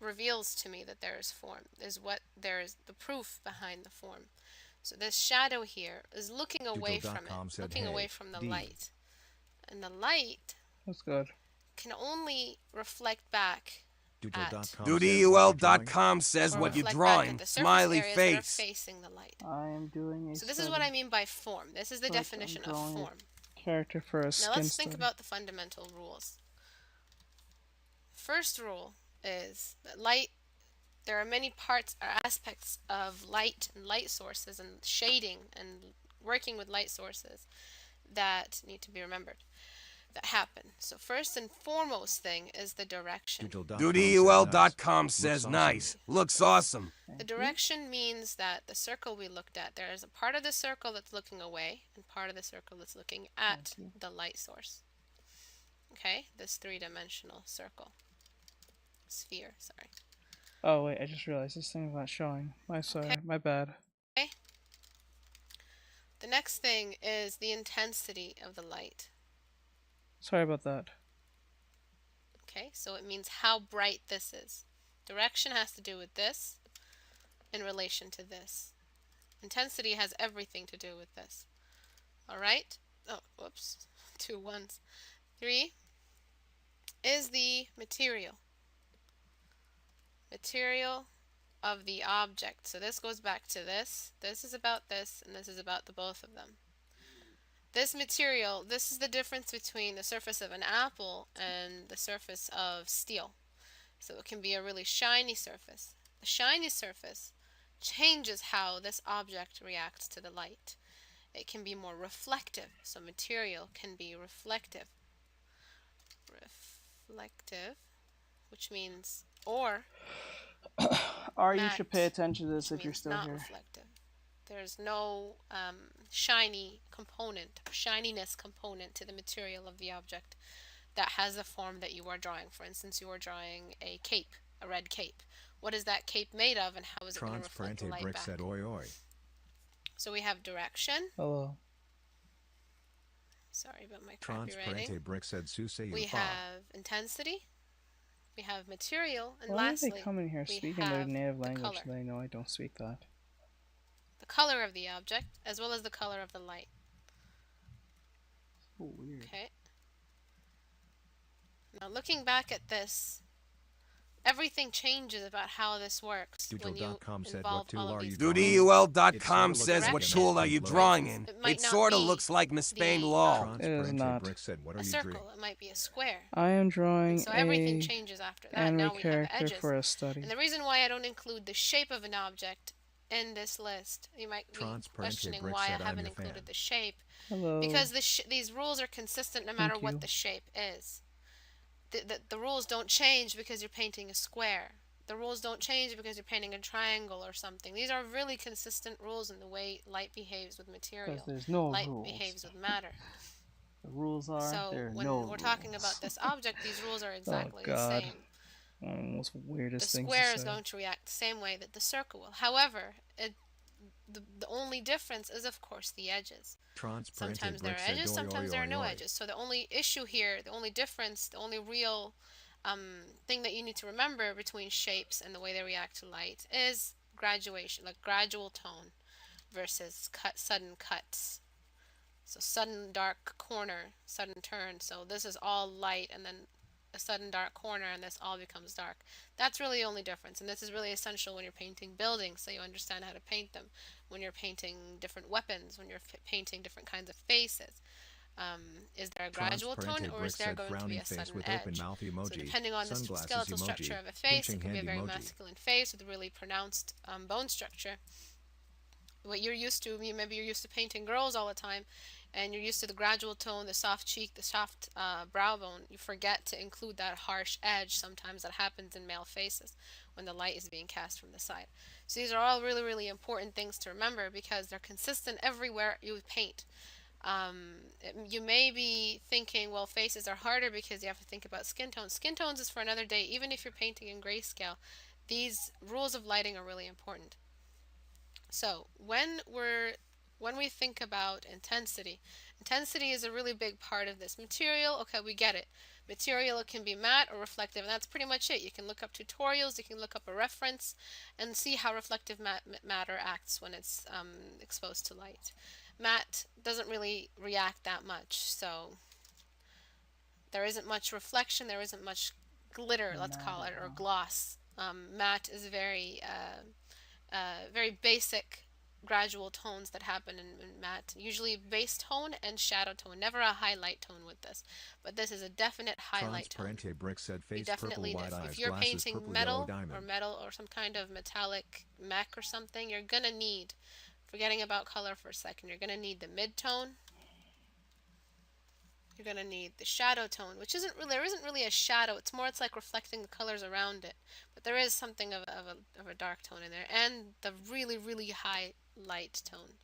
reveals to me that there is form, is what there is the proof behind the form. So this shadow here is looking away from it, looking away from the light. And the light That's good. can only reflect back at, DudeUL.com says or what you're reflect back drawing. at the surface Smiley areas that are face. facing the light. I am doing a So this is what I mean by form. This is the Like, I'm definition of drawing form. character for a Now skin let's think study. about the fundamental rules. First rule is that light, there are many parts or aspects of light and light sources and shading and working with light sources that need to be remembered. that happen. So first and foremost thing is the direction. DutyUL.com Looks says awesome. nice. Looks awesome. The direction means that the circle we looked at, there is a part of the circle that's looking away and part of the circle that's looking at the light source. Okay, this three-dimensional circle. Sphere, sorry. Oh wait, I just realized this thing's not showing. My bad. Okay. The next thing is the intensity of the light. Sorry about that. Okay, so it means how bright this is. Direction has to do with this in relation to this. Intensity has everything to do with this. Alright? Oh, whoops. 2 ones. 3 is the material. Material of the object. So this goes back to this. This is about this, and this is about the both of them. This material, this is the difference between the surface of an apple and the surface of steel. So it can be a really shiny surface. The shiny surface changes how this object reacts to the light. It can be more reflective. So material can be reflective. Reflective, which means, or Or you matte, should pay attention to this which if you're means still not here. reflective. There's no shiny component, shininess component to the material of the object that has the form that you are drawing. For instance, you are drawing a cape, a red cape. What is that cape made of, and how is it going to reflect the light Brick back? said oi oi. So we have direction. Hello. Sorry about my crappy writing. Transparente Brick said Susei We have intensity. We have material, and Why lastly, do they come in here we speaking their have native the language? color. They know I don't speak that. The color of the object, as well as the color of the light. So weird. Okay. Now looking back at this, everything changes about how this works when you Doodle.com said, involve "What tool all of are these you drawing?" DutyUL.com It sorta says looks what like tool an are you empty drawing blade. in? It might It not sorta be looks like Miss Spain the, Law. It is Transparente not. Brick said, "What are a you circle. drawing?" It might be a square. I am drawing And so everything a changes after that. anime Now we have character edges. for a study. And the reason why I don't include the shape of an object in this list, you might be Transparente questioning Brick why I said, "I'm haven't your fan." included the shape. Hello. Because these rules are consistent no matter Thank what you. the shape is. The rules don't change because you're painting a square. The rules don't change because you're painting a triangle or something. These are really consistent rules in the way light behaves with material. Because there's no Light rules. behaves with matter. The rules are So there are when no we're talking rules. about this object, these rules are exactly the God. same. One of the most The weirdest things square to is say. going to react the same way that the circle will. However, the only difference is, of course, the edges. Transparente Sometimes there Brick are said, edges, "Oi, sometimes oi, there are oi, no oi." edges. So the only issue here, the only difference, the only real thing that you need to remember between shapes and the way they react to light is graduation, like gradual tone versus sudden cuts. So sudden dark corner, sudden turn. So this is all light, and then a sudden dark corner, and this all becomes dark. That's really the only difference, and this is really essential when you're painting buildings, so you understand how to paint them. When you're painting different weapons, when you're painting different kinds of faces. Is there a gradual tone, Transparente or Brick is there said, going to be "Frowning a face sudden with edge? open mouth So emoji. depending on the Sunglasses skeletal emoji. structure of a face, it Pinching can be a hand very emoji. masculine face with a really pronounced bone structure. What you're used to, maybe you're used to painting girls all the time, and you're used to the gradual tone, the soft cheek, the soft brow bone. You forget to include that harsh edge sometimes that happens in male faces when the light is being cast from the side. So these are all really, really important things to remember because they're consistent everywhere you paint. You may be thinking, well, faces are harder because you have to think about skin tones. Skin tones is for another day. Even if you're painting in grayscale, these rules of lighting are really important. So when we think about intensity is a really big part of this. Material, okay, we get it. Material can be matte or reflective, and that's pretty much it. You can look up tutorials, you can look up a reference, and see how reflective matter acts when it's exposed to light. Matte doesn't really react that much, so there isn't much reflection, there isn't much glitter, let's call it, or gloss. Matte is very basic gradual tones that happen in matte. Usually base tone and shadow tone, never a highlight tone with this. But this is a definite highlight tone. Transparente Brick said, You "Face purple, definitely, wide eyes, if you're glasses, painting purple, yellow, metal diamond." or some kind of metallic mech or something, you're gonna need, forgetting about color for a second, you're gonna need the mid-tone. you're gonna need the shadow tone, which there isn't really a shadow. It's like reflecting the colors around it, but there is something of a dark tone in there, and the really really high light tone.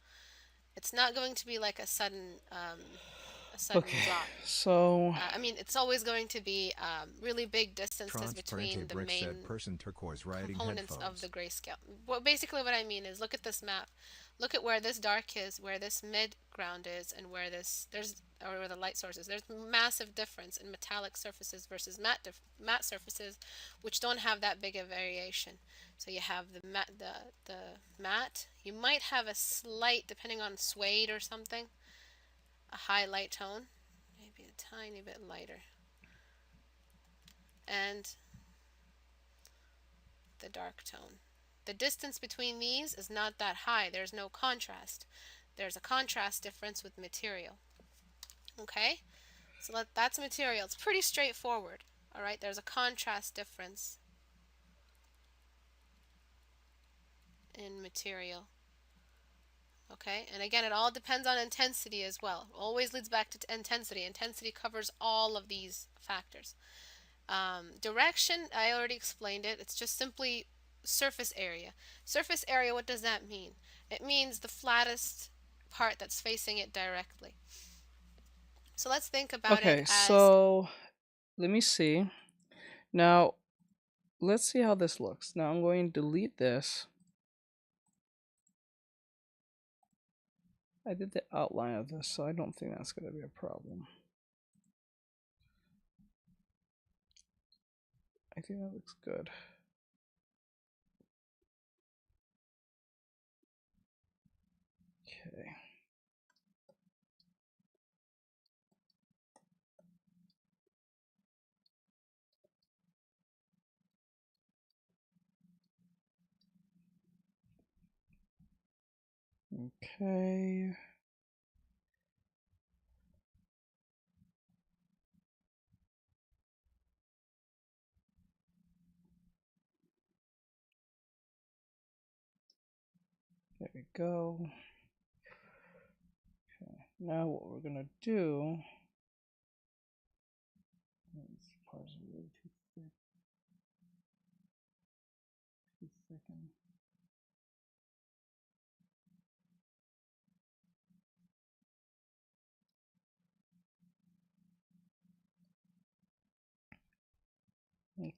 It's not going to be like a sudden Okay, drop. so I mean, it's always going to be really big distances Transparente between the Brick main said person turquoise riding components of headphones. the grayscale. Basically what I mean is look at this map. Look at where this dark is, where this mid ground is, and where where the light source is. There's massive difference in metallic surfaces versus matte surfaces, which don't have that big a variation. So you have the matte. You might have a slight, depending on suede or something, a high light tone, maybe a tiny bit lighter, and the dark tone. The distance between these is not that high. There's no contrast. There's a contrast difference with material. Okay? So that's material. It's pretty straightforward. All right? There's a contrast difference in material. Okay? And again, it all depends on intensity as well. Always leads back to intensity. Intensity covers all of these factors. Direction, I already explained it. It's just simply surface area. Surface area, what does that mean? It means the flattest part that's facing it directly. So let's think about it as... so let me see. Now, let's see how this looks. Now I'm going to delete this. I did the outline of this, so I don't think that's going to be a problem. I think that looks good. Okay. Okay. There we go. Okay. Now what we're gonna do. This part's really too thick. Too thicken. Okay.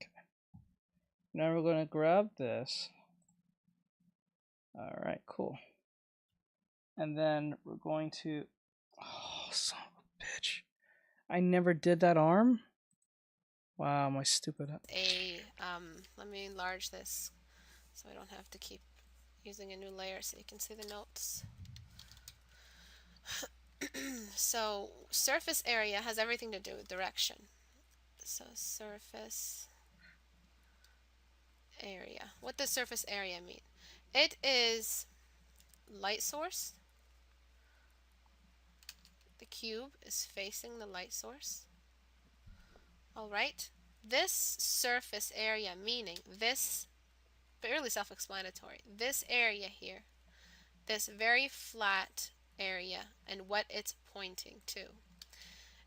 Now we're gonna grab this. Alright, cool. And then we're going to... Oh, son of a bitch. I never did that arm? Wow, my stupid... let me enlarge this so I don't have to keep using a new layer so you can see the notes. So, surface area has everything to do with direction. So, surface area. What does surface area mean? It is light source. The cube is facing the light source. Alright, this surface area, meaning this, fairly self-explanatory, this area here, this very flat area and what it's pointing to.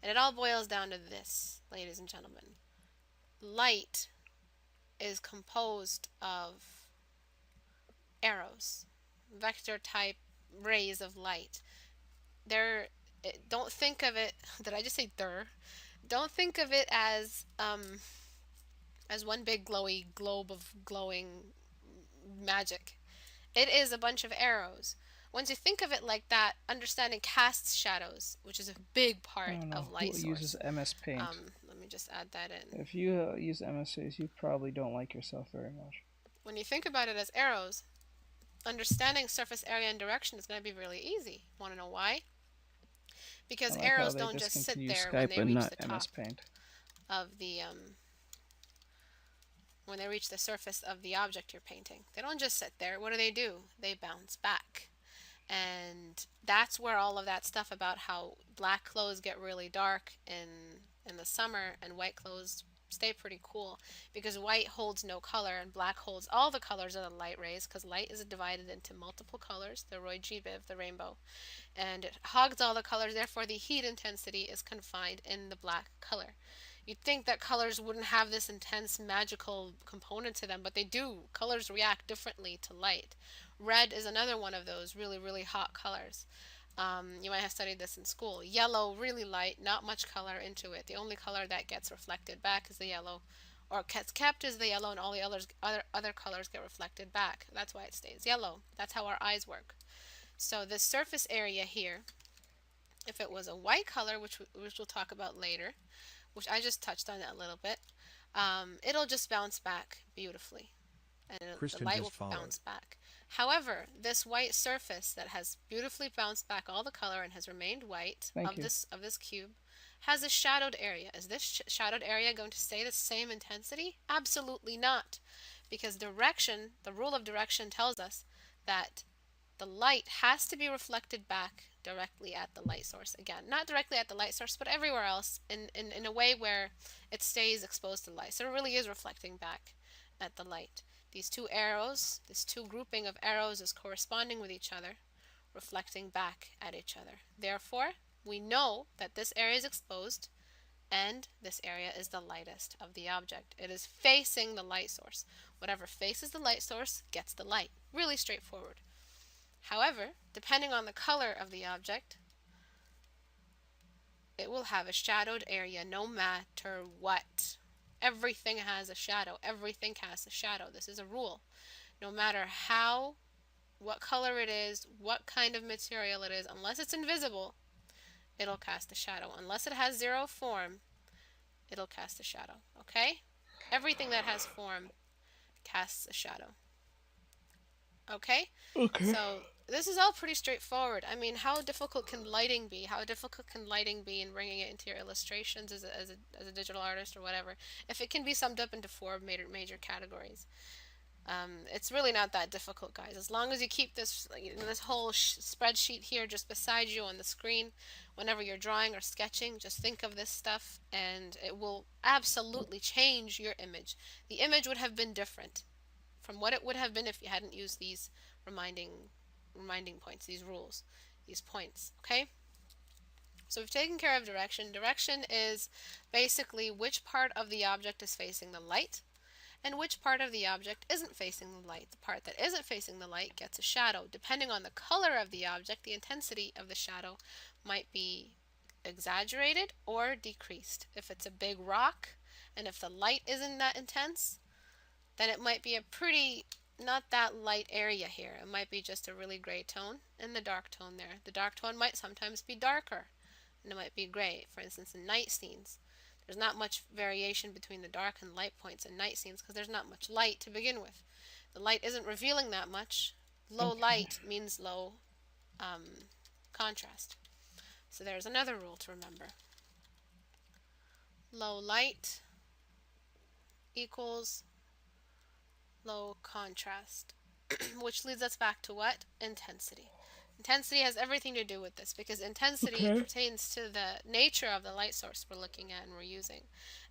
And it all boils down to this, ladies and gentlemen. Light is composed of arrows, vector type rays of light. Don't think of it, did I just say der? Don't think of it as one big glowy globe of glowing magic. It is a bunch of arrows. Once you think of it like that, understanding casts shadows, which is a big part of light source. Who uses MS Paint? Let me just add that in. If you use MS Paint, you probably don't like yourself very much. When you think about it as arrows, understanding surface area and direction is going to be really easy. Want to know why? Because arrows don't just sit there when they reach the top of the when they reach the surface of the object you're painting. They don't just sit there. What do? They bounce back. And that's where all of that stuff about how black clothes get really dark in the summer and white clothes stay pretty cool, because white holds no color and black holds all the colors of the light rays, because light is divided into multiple colors, the Roy G. Biv, the rainbow, and it hogs all the colors. Therefore, the heat intensity is confined in the black color. You'd think that colors wouldn't have this intense magical component to them, but they do. Colors react differently to light. Red is another one of those really, really hot colors. You might have studied this in school. Yellow, really light, not much color into it. The only color that gets reflected back is the yellow, or gets kept is the yellow, and all the other colors get reflected back. That's why it stays yellow. That's how our eyes work. So this surface area here, if it was a white color, which we'll talk about later, which I just touched on that a little bit, it'll just bounce back beautifully, and the light will bounce back. However, this white surface that has beautifully bounced back all the color and has remained white of this cube has a shadowed area. Is this shadowed area going to stay the same intensity? Absolutely not, because direction, the rule of direction, tells us that the light has to be reflected back directly at the light source. Again, not directly at the light source, but everywhere else in a way where it stays exposed to light. So it really is reflecting back at the light. These two arrows, this two grouping of arrows is corresponding with each other, reflecting back at each other. Therefore, we know that this area is exposed and this area is the lightest of the object. It is facing the light source. Whatever faces the light source gets the light. Really straightforward. However, depending on the color of the object, it will have a shadowed area no matter what. Everything has a shadow. Everything casts a shadow. This is a rule. No matter what color it is, what kind of material it is, unless it's invisible, it'll cast a shadow. Unless it has zero form, it'll cast a shadow. Okay? Everything that has form casts a shadow. Okay? Okay. So this is all pretty straightforward. I mean, how difficult can lighting be? How difficult can lighting be in bringing it into your illustrations as a digital artist or whatever? If it can be summed up into four major categories, it's really not that difficult, guys. As long as you keep this whole spreadsheet here just beside you on the screen, whenever you're drawing or sketching, just think of this stuff, and it will absolutely change your image. The image would have been different from what it would have been if you hadn't used these reminding points, these rules, these points. Okay, so we've taken care of direction. Direction is basically which part of the object is facing the light and which part of the object isn't facing the light. The part that isn't facing the light gets a shadow. Depending on the color of the object, the intensity of the shadow might be exaggerated or decreased. If it's a big rock and if the light isn't that intense, then it might be a pretty, not that light area here. It might be just a really gray tone and the dark tone there. The dark tone might sometimes be darker and it might be gray. For instance, in night scenes, there's not much variation between the dark and light points in night scenes because there's not much light to begin with. The light isn't revealing that much. Low light means low contrast. So there's another rule to remember. Low light equals low contrast, which leads us back to what? Intensity. Intensity has everything to do with this because intensity pertains to the nature of the light source we're looking at and we're using.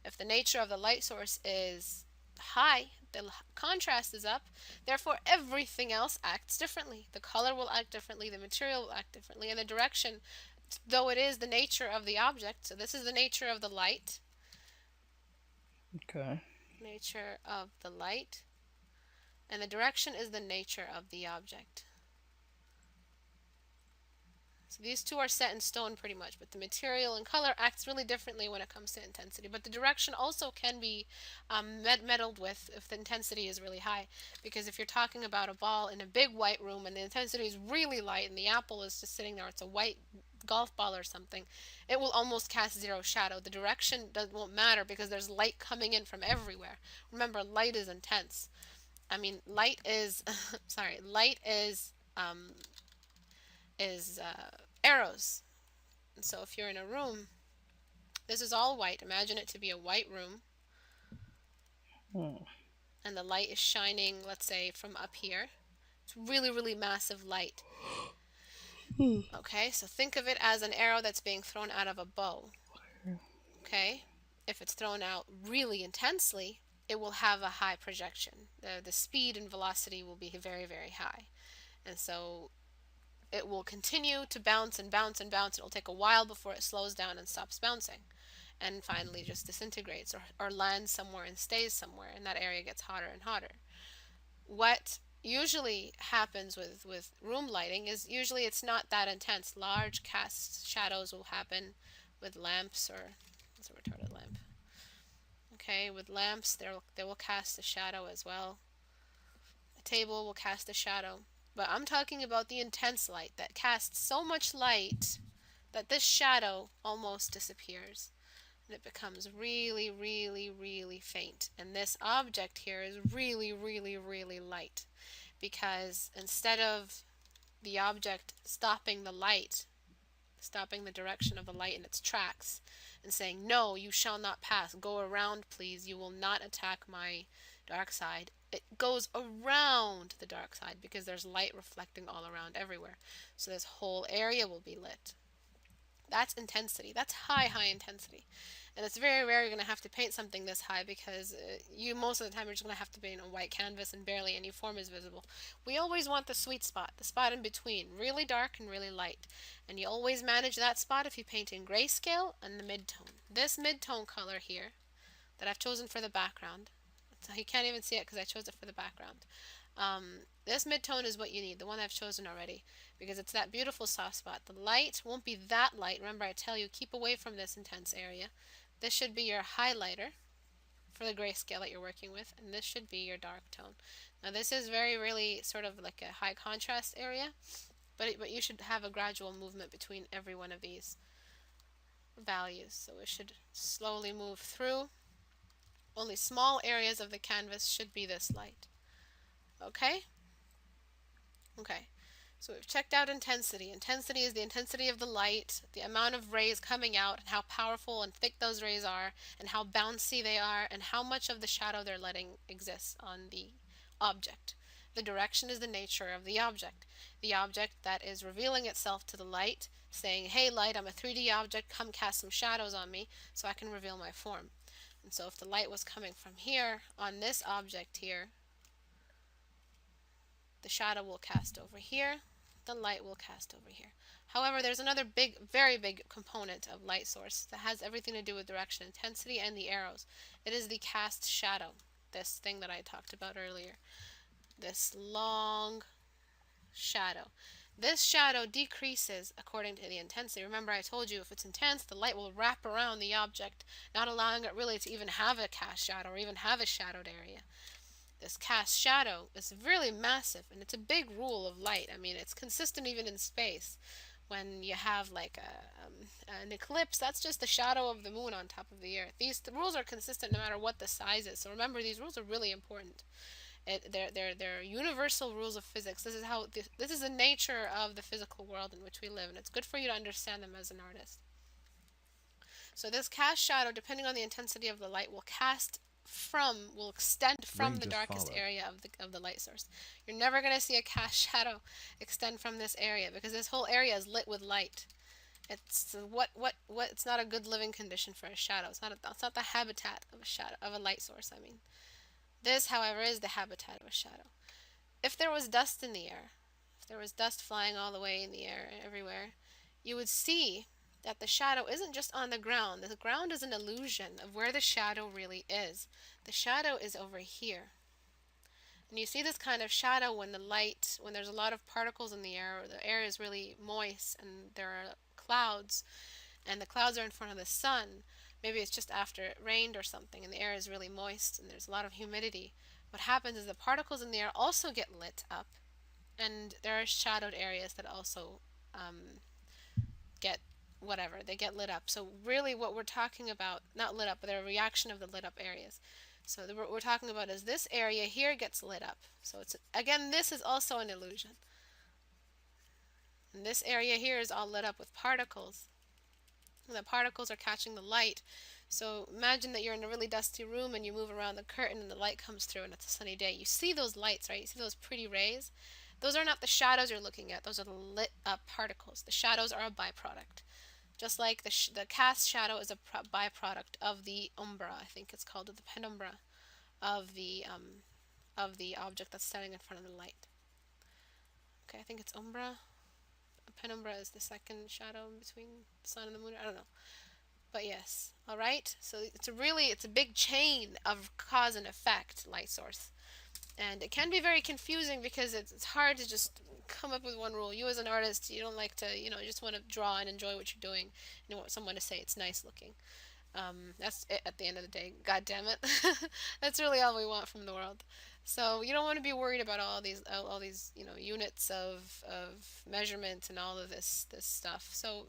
If the nature of the light source is high, the contrast is up, therefore everything else acts differently. The color will act differently, the material will act differently, and the direction, though it is the nature of the object, so this is the nature of the light. Okay. Nature of the light. And the direction is the nature of the object. So these two are set in stone pretty much, but the material and color acts really differently when it comes to intensity. But the direction also can be meddled with if the intensity is really high. Because if you're talking about a ball in a big white room and the intensity is really light and the apple is just sitting there, it's a white golf ball or something, it will almost cast zero shadow. The direction won't matter because there's light coming in from everywhere. Remember, light is intense. I mean, light is arrows. And so if you're in a room, this is all white. Imagine it to be a white room. And the light is shining, let's say, from up here. It's really, really massive light. Okay, so think of it as an arrow that's being thrown out of a bow. Okay, if it's thrown out really intensely, it will have a high projection. The speed and velocity will be very, very high. And so it will continue to bounce and bounce and bounce. It will take a while before it slows down and stops bouncing and finally just disintegrates or lands somewhere and stays somewhere, and that area gets hotter and hotter. What usually happens with room lighting is usually it's not that intense. Large cast shadows will happen with lamps, or it's a retarded lamp. Okay, with lamps, they will cast a shadow as well. A table will cast a shadow. But I'm talking about the intense light that casts so much light that this shadow almost disappears. And it becomes really, really, really faint. And this object here is really, really, really light. Because instead of the object stopping the light, stopping the direction of the light in its tracks, and saying, "No, you shall not pass. Go around, please. You will not attack my dark side." It goes around the dark side because there's light reflecting all around everywhere. So this whole area will be lit. That's intensity. That's high, high intensity. And it's very rare you're going to have to paint something this high because you most of the time you're just going to have to paint on white canvas and barely any form is visible. We always want the sweet spot, the spot in between, really dark and really light. And you always manage that spot if you paint in grayscale and the midtone. This midtone color here that I've chosen for the background, so you can't even see it because I chose it for the background. This midtone is what you need, the one I've chosen already, because it's that beautiful soft spot. The light won't be that light. Remember, I tell you, keep away from this intense area. This should be your highlighter for the grayscale that you're working with, and this should be your dark tone. Now this is very really sort of like a high contrast area, but you should have a gradual movement between every one of these values. So it should slowly move through. Only small areas of the canvas should be this light. Okay? Okay. So we've checked out intensity. Intensity is the intensity of the light, the amount of rays coming out, and how powerful and thick those rays are, and how bouncy they are, and how much of the shadow they're letting exist on the object. The direction is the nature of the object. The object that is revealing itself to the light, saying, "Hey light, I'm a 3D object, come cast some shadows on me so I can reveal my form." And so if the light was coming from here on this object here, the shadow will cast over here, the light will cast over here. However, there's another big, very big component of light source that has everything to do with direction, intensity, and the arrows. It is the cast shadow, this thing that I talked about earlier. This long shadow. This shadow decreases according to the intensity. Remember, I told you if it's intense, the light will wrap around the object, not allowing it really to even have a cast shadow or even have a shadowed area. This cast shadow is really massive, and it's a big rule of light. I mean, it's consistent even in space. When you have like an eclipse, that's just the shadow of the moon on top of the earth. The rules are consistent no matter what the size is. So remember, these rules are really important. They're universal rules of physics. This is the nature of the physical world in which we live, and it's good for you to understand them as an artist. So this cast shadow, depending on the intensity of the light, will extend from the darkest area of the light source. You're never going to see a cast shadow extend from this area because this whole area is lit with light. It's it's not a good living condition for a shadow. It's not the habitat of a shadow, of a light source, I mean. This, however, is the habitat of a shadow. If there was dust in the air, if there was dust flying all the way in the air everywhere, you would see that the shadow isn't just on the ground. The ground is an illusion of where the shadow really is. The shadow is over here. And you see this kind of shadow when there's a lot of particles in the air, or the air is really moist and there are clouds, and the clouds are in front of the sun. Maybe it's just after it rained or something and the air is really moist and there's a lot of humidity. What happens is the particles in the air also get lit up, and there are shadowed areas that also they get lit up. So really what we're talking about, not lit up, but they're a reaction of the lit up areas. So what we're talking about is this area here gets lit up. So again, this is also an illusion. And this area here is all lit up with particles. And the particles are catching the light. So imagine that you're in a really dusty room and you move around the curtain and the light comes through and it's a sunny day. You see those lights, right? You see those pretty rays? Those are not the shadows you're looking at. Those are the lit up particles. The shadows are a byproduct. Just like the cast shadow is a byproduct of the umbra, I think it's called, the penumbra of the object that's standing in front of the light. Okay, I think it's umbra. Penumbra is the second shadow between the sun and the moon. I don't know. But yes, all right. So it's a big chain of cause and effect, light source, and it can be very confusing because it's hard to just come up with one rule. You as an artist, you don't like to, you just want to draw and enjoy what you're doing, and you want someone to say it's nice looking. That's it at the end of the day. God damn it, that's really all we want from the world. So you don't want to be worried about all these units of measurement and all of this stuff. So,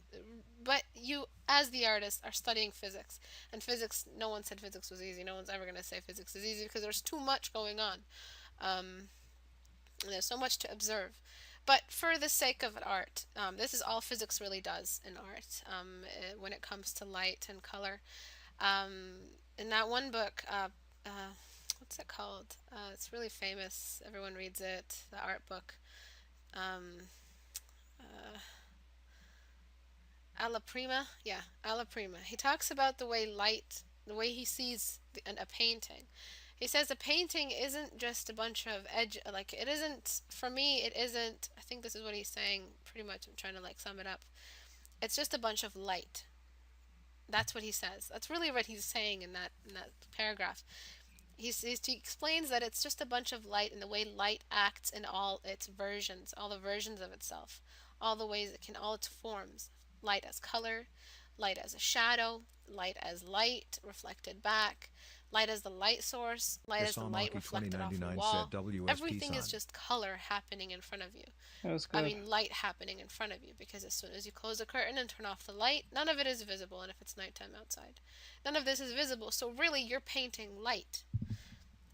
but you as the artist are studying physics, and physics. No one said physics was easy. No one's ever going to say physics is easy because there's too much going on. There's so much to observe. But for the sake of art, this is all physics really does in art when it comes to light and color. In that one book, what's it called? It's really famous. Everyone reads it. The art book. Alla Prima. Yeah, Alla Prima. He talks about the way he sees a painting. He says a painting isn't just a bunch of edge, like it isn't, for me, it isn't, I think this is what he's saying, pretty much, I'm trying to sum it up. It's just a bunch of light. That's what he says. That's really what he's saying in that paragraph. He explains that it's just a bunch of light and the way light acts in all its versions, all the versions of itself, all the ways it can, all its forms. Light as color, light as a shadow, light as light reflected back, light as the light source, light as the light reflected off the wall. Everything is just color happening in front of you. That was good. I mean, light happening in front of you, because as soon as you close the curtain and turn off the light, none of it is visible, and if it's nighttime outside, none of this is visible. So really, you're painting light.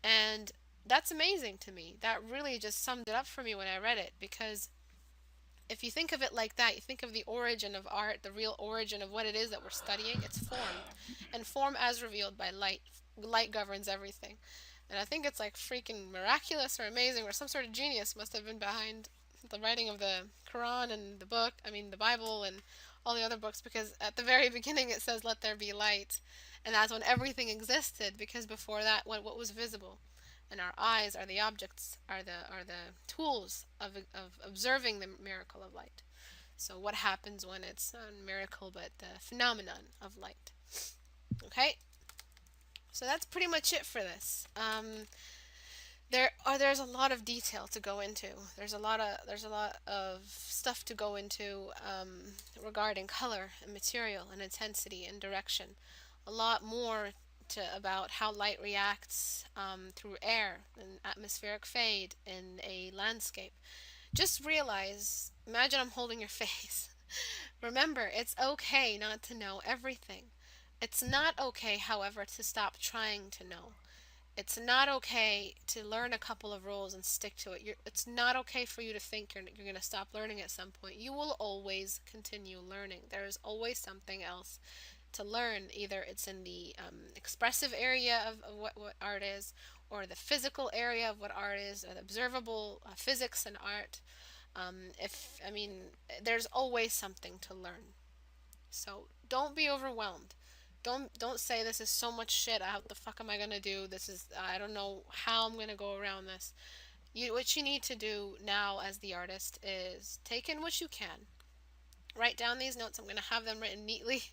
And that's amazing to me. That really just summed it up for me when I read it, because if you think of it like that, you think of the origin of art, the real origin of what it is that we're studying, it's form. And form as revealed by light. Light governs everything. And I think it's freaking miraculous or amazing, or some sort of genius must have been behind the writing of the Quran and the Bible and all the other books, because at the very beginning it says, "Let there be light." And that's when everything existed, because before that, what was visible? And our eyes are the objects, are the tools of observing the miracle of light. So what happens when it's not a miracle but the phenomenon of light? Okay, so that's pretty much it for this. There's a lot of detail to go into. There's a lot of stuff to go into regarding color and material and intensity and direction. A lot more about how light reacts through air and atmospheric fade in a landscape. Just imagine I'm holding your face. Remember, it's okay not to know everything. It's not okay, however, to stop trying to know. It's not okay to learn a couple of rules and stick to it. It's not okay for you to think you're going to stop learning at some point. You will always continue learning. There is always something else to learn. Either it's in the expressive area of what art is, or the physical area of what art is, or the observable physics and art. There's always something to learn. So don't be overwhelmed. Don't say this is so much shit. What the fuck am I gonna do? I don't know how I'm gonna go around this. What you need to do now as the artist is take in what you can. Write down these notes. I'm going to have them written neatly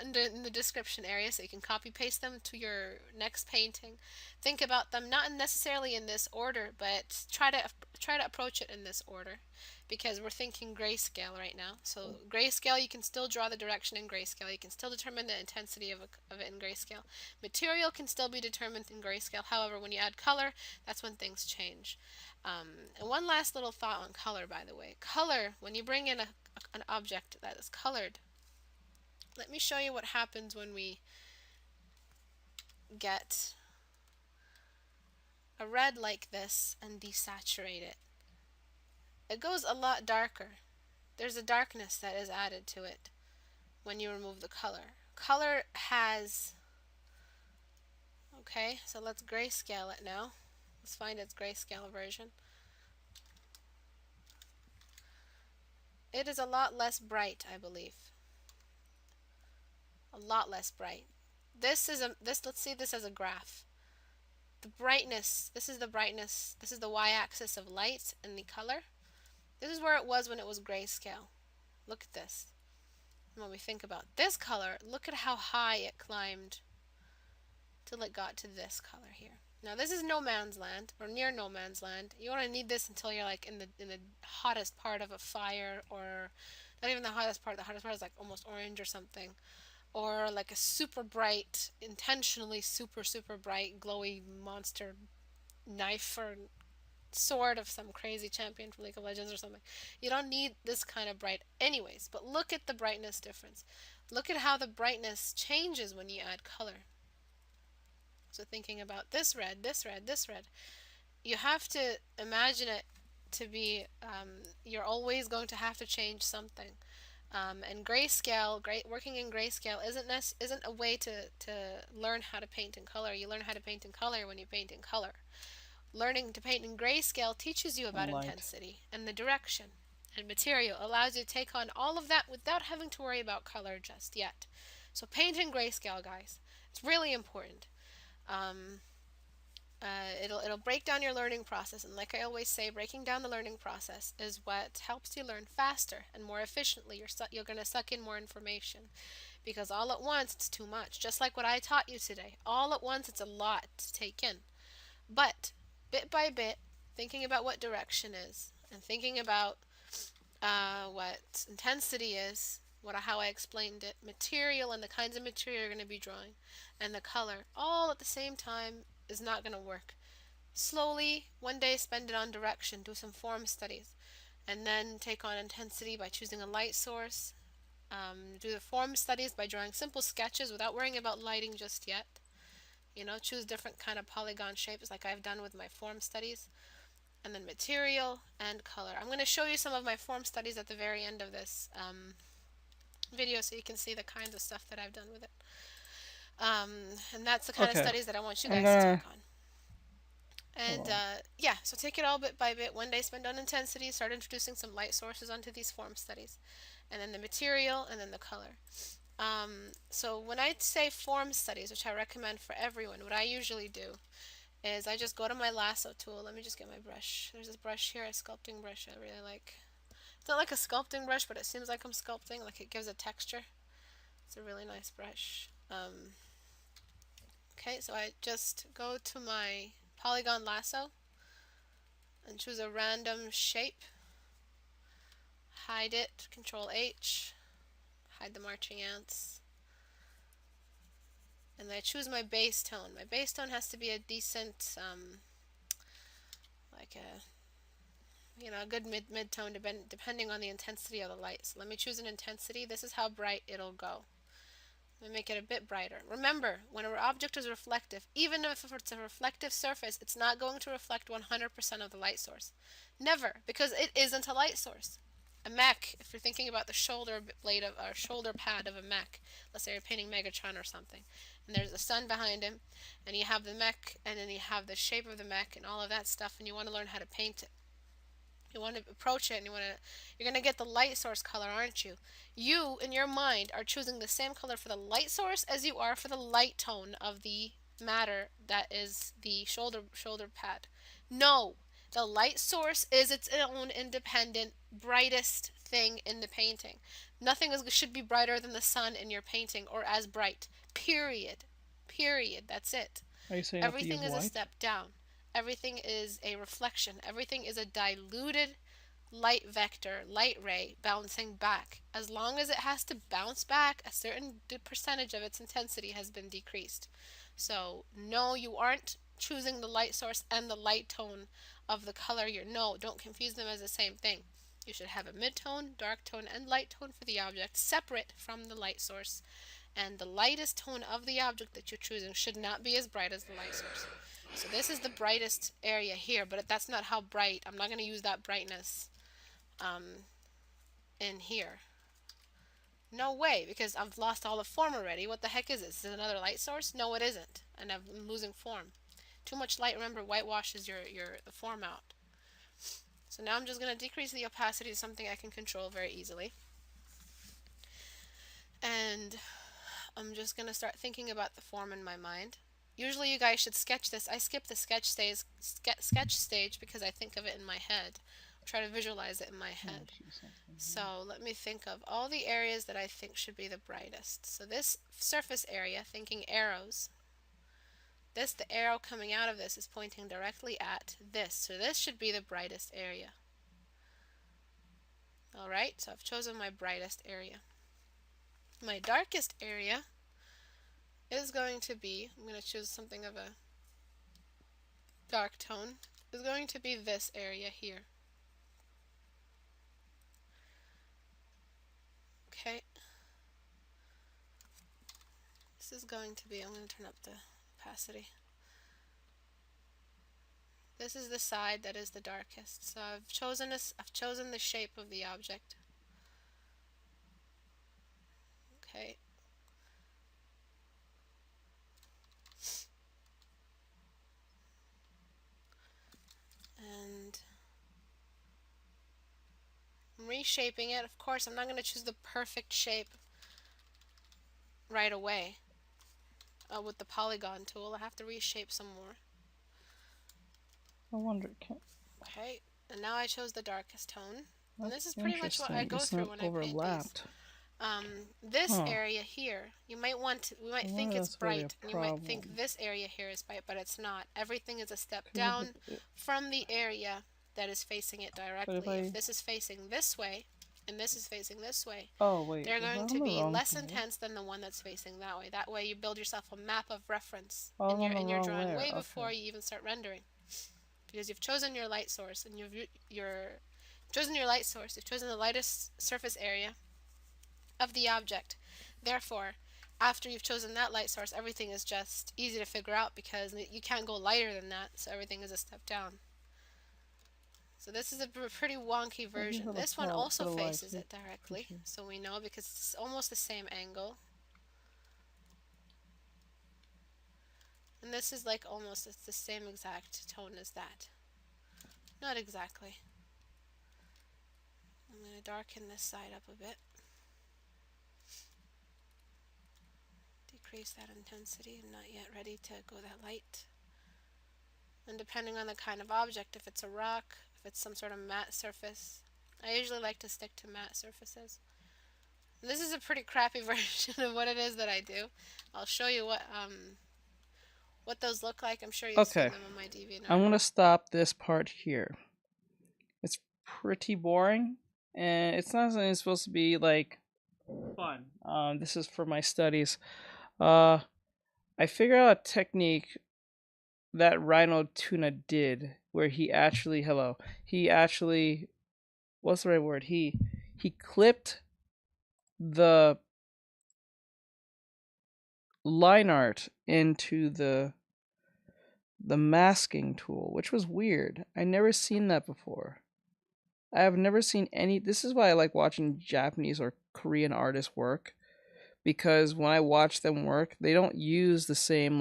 in the description area so you can copy paste them to your next painting. Think about them not necessarily in this order, but try to approach it in this order, because we're thinking grayscale right now. So grayscale, you can still draw the direction in grayscale. You can still determine the intensity of it in grayscale. Material can still be determined in grayscale. However, when you add color, that's when things change. And one last little thought on color, by the way. Color, when you bring in an object that is colored, let me show you what happens when we get a red like this and desaturate it. It goes a lot darker. There's a darkness that is added to it when you remove the color. Color has... Okay, so let's grayscale it now. Let's find its grayscale version. It is a lot less bright, I believe. a lot less bright. Let's see this as a graph. The brightness, this is the brightness, this is the y-axis of light and the color. This is where it was when it was grayscale. Look at this. And when we think about this color, look at how high it climbed till it got to this color here. Now this is no man's land, or near no man's land. You want to need this until you're like in the hottest part of a fire, or not even the hottest part. The hottest part is like almost orange or something, or like a super bright, intentionally super bright, glowy monster knife or sword of some crazy champion from League of Legends or something. You don't need this kind of bright anyways, but look at the brightness difference. Look at how the brightness changes when you add color. So thinking about this red, this red, this red, you have to imagine it to be, you're always going to have to change something. And grayscale, working in grayscale isn't a way to learn how to paint in color. You learn how to paint in color when you paint in color. Learning to paint in grayscale teaches you about intensity and the direction. And material allows you to take on all of that without having to worry about color just yet. So paint in grayscale, guys. It's really important. It'll break down your learning process, and like I always say, breaking down the learning process is what helps you learn faster and more efficiently. You're going to suck in more information, because all at once it's too much. Just like what I taught you today, all at once it's a lot to take in. But bit by bit, thinking about what direction is, and thinking about what intensity is, how I explained it, material and the kinds of material you're going to be drawing, and the color, all at the same time is not going to work. Slowly, one day spend it on direction, do some form studies, and then take on intensity by choosing a light source. Do the form studies by drawing simple sketches without worrying about lighting just yet. Choose different kind of polygon shapes like I've done with my form studies. And then material and color. I'm going to show you some of my form studies at the very end of this video so you can see the kinds of stuff that I've done with it. And that's the kind of studies that I want you guys to take on. And yeah, so take it all bit by bit. One day spend on intensity, start introducing some light sources onto these form studies. And then the material, and then the color. So when I say form studies, which I recommend for everyone, what I usually do is I just go to my lasso tool. Let me just get my brush. There's this brush here, a sculpting brush I really like. It's not like a sculpting brush, but it seems like I'm sculpting, like it gives a texture. It's a really nice brush. Okay, so I just go to my polygon lasso and choose a random shape. Hide it, Control H. Hide the marching ants. And I choose my base tone. My base tone has to be a decent, like a good mid-tone depending on the intensity of the light. So let me choose an intensity. This is how bright it'll go. Let me make it a bit brighter. Remember, when an object is reflective, even if it's a reflective surface, it's not going to reflect 100% of the light source. Never, because it isn't a light source. A mech, if you're thinking about the shoulder blade or shoulder pad of a mech, let's say you're painting Megatron or something, and there's the sun behind him, and you have the mech, and then you have the shape of the mech and all of that stuff, and you want to learn how to paint it. You want to approach it, and you're going to get the light source color, aren't you? You, in your mind, are choosing the same color for the light source as you are for the light tone of the matter that is the shoulder pad. No! The light source is its own independent, brightest thing in the painting. Nothing should be brighter than the sun in your painting, or as bright. Period. Period. That's it. Are you saying Everything is a step down. Everything is a reflection. Everything is a diluted light vector, light ray, bouncing back. As long as it has to bounce back, a certain percentage of its intensity has been decreased. So, no, you aren't choosing the light source and the light tone of the color. No, don't confuse them as the same thing. You should have a mid-tone, dark tone, and light tone for the object, separate from the light source. And the lightest tone of the object that you're choosing should not be as bright as the light source. So this is the brightest area here, but that's not how bright. I'm not going to use that brightness in here. No way, because I've lost all the form already. What the heck is this? Is it another light source? No, it isn't. And I'm losing form. Too much light, remember, whitewashes the form out. So now I'm just going to decrease the opacity to something I can control very easily. And I'm just gonna start thinking about the form in my mind. Usually you guys should sketch this. I skip the sketch stage because I think of it in my head. Try to visualize it in my head. So let me think of all the areas that I think should be the brightest. So this surface area, thinking arrows. The arrow coming out of this is pointing directly at this. So this should be the brightest area. Alright, so I've chosen my brightest area. My darkest area is going to be, I'm going to choose something of a dark tone, is going to be this area here. Okay. This is going to be, I'm going to turn up the opacity. This is the side that is the darkest. So I've chosen the shape of the object. Okay. And I'm reshaping it. Of course, I'm not going to choose the perfect shape right away with the polygon tool. I have to reshape some more. I wonder. Okay, and now I chose the darkest tone. And this That's is pretty much what I go it's through not when I paint these. overlapped. This area here, we might think it's that's really a bright, and you might think this area here is bright, but it's not. Everything is a step down from the area that is facing it directly. If this is facing this way, and this is facing this way, Oh wait, they're was I going on to the be wrong less thing? intense than the one that's facing that way. That way you build yourself a map of reference Oh, I'm on in the your wrong drawing layer. way Okay. before you even start rendering. Because you've chosen your light source, and you've chosen the lightest surface area of the object. Therefore, after you've chosen that light source, everything is just easy to figure out because you can't go lighter than that, so everything is a step down. So this is a pretty wonky version. This one also faces it directly, so we know because it's almost the same angle. And this is like almost, it's the same exact tone as that. Not exactly. I'm going to darken this side up a bit. Decrease that intensity. I'm not yet ready to go that light. And depending on the kind of object, if it's a rock, if it's some sort of matte surface, I usually like to stick to matte surfaces. This is a pretty crappy version of what it is that I do. I'll show you what those look like. I'm sure you've seen them on my DeviantArt. I'm gonna stop this part here. It's pretty boring, and it's not something that's supposed to be like fun. This is for my studies. I figured out a technique that Rhino Tuna did, where he actually, what's the right word? He clipped the line art into the masking tool, which was weird. I never seen that before. I have never seen any. This is why I like watching Japanese or Korean artists work, because when I watch them work, they don't use the same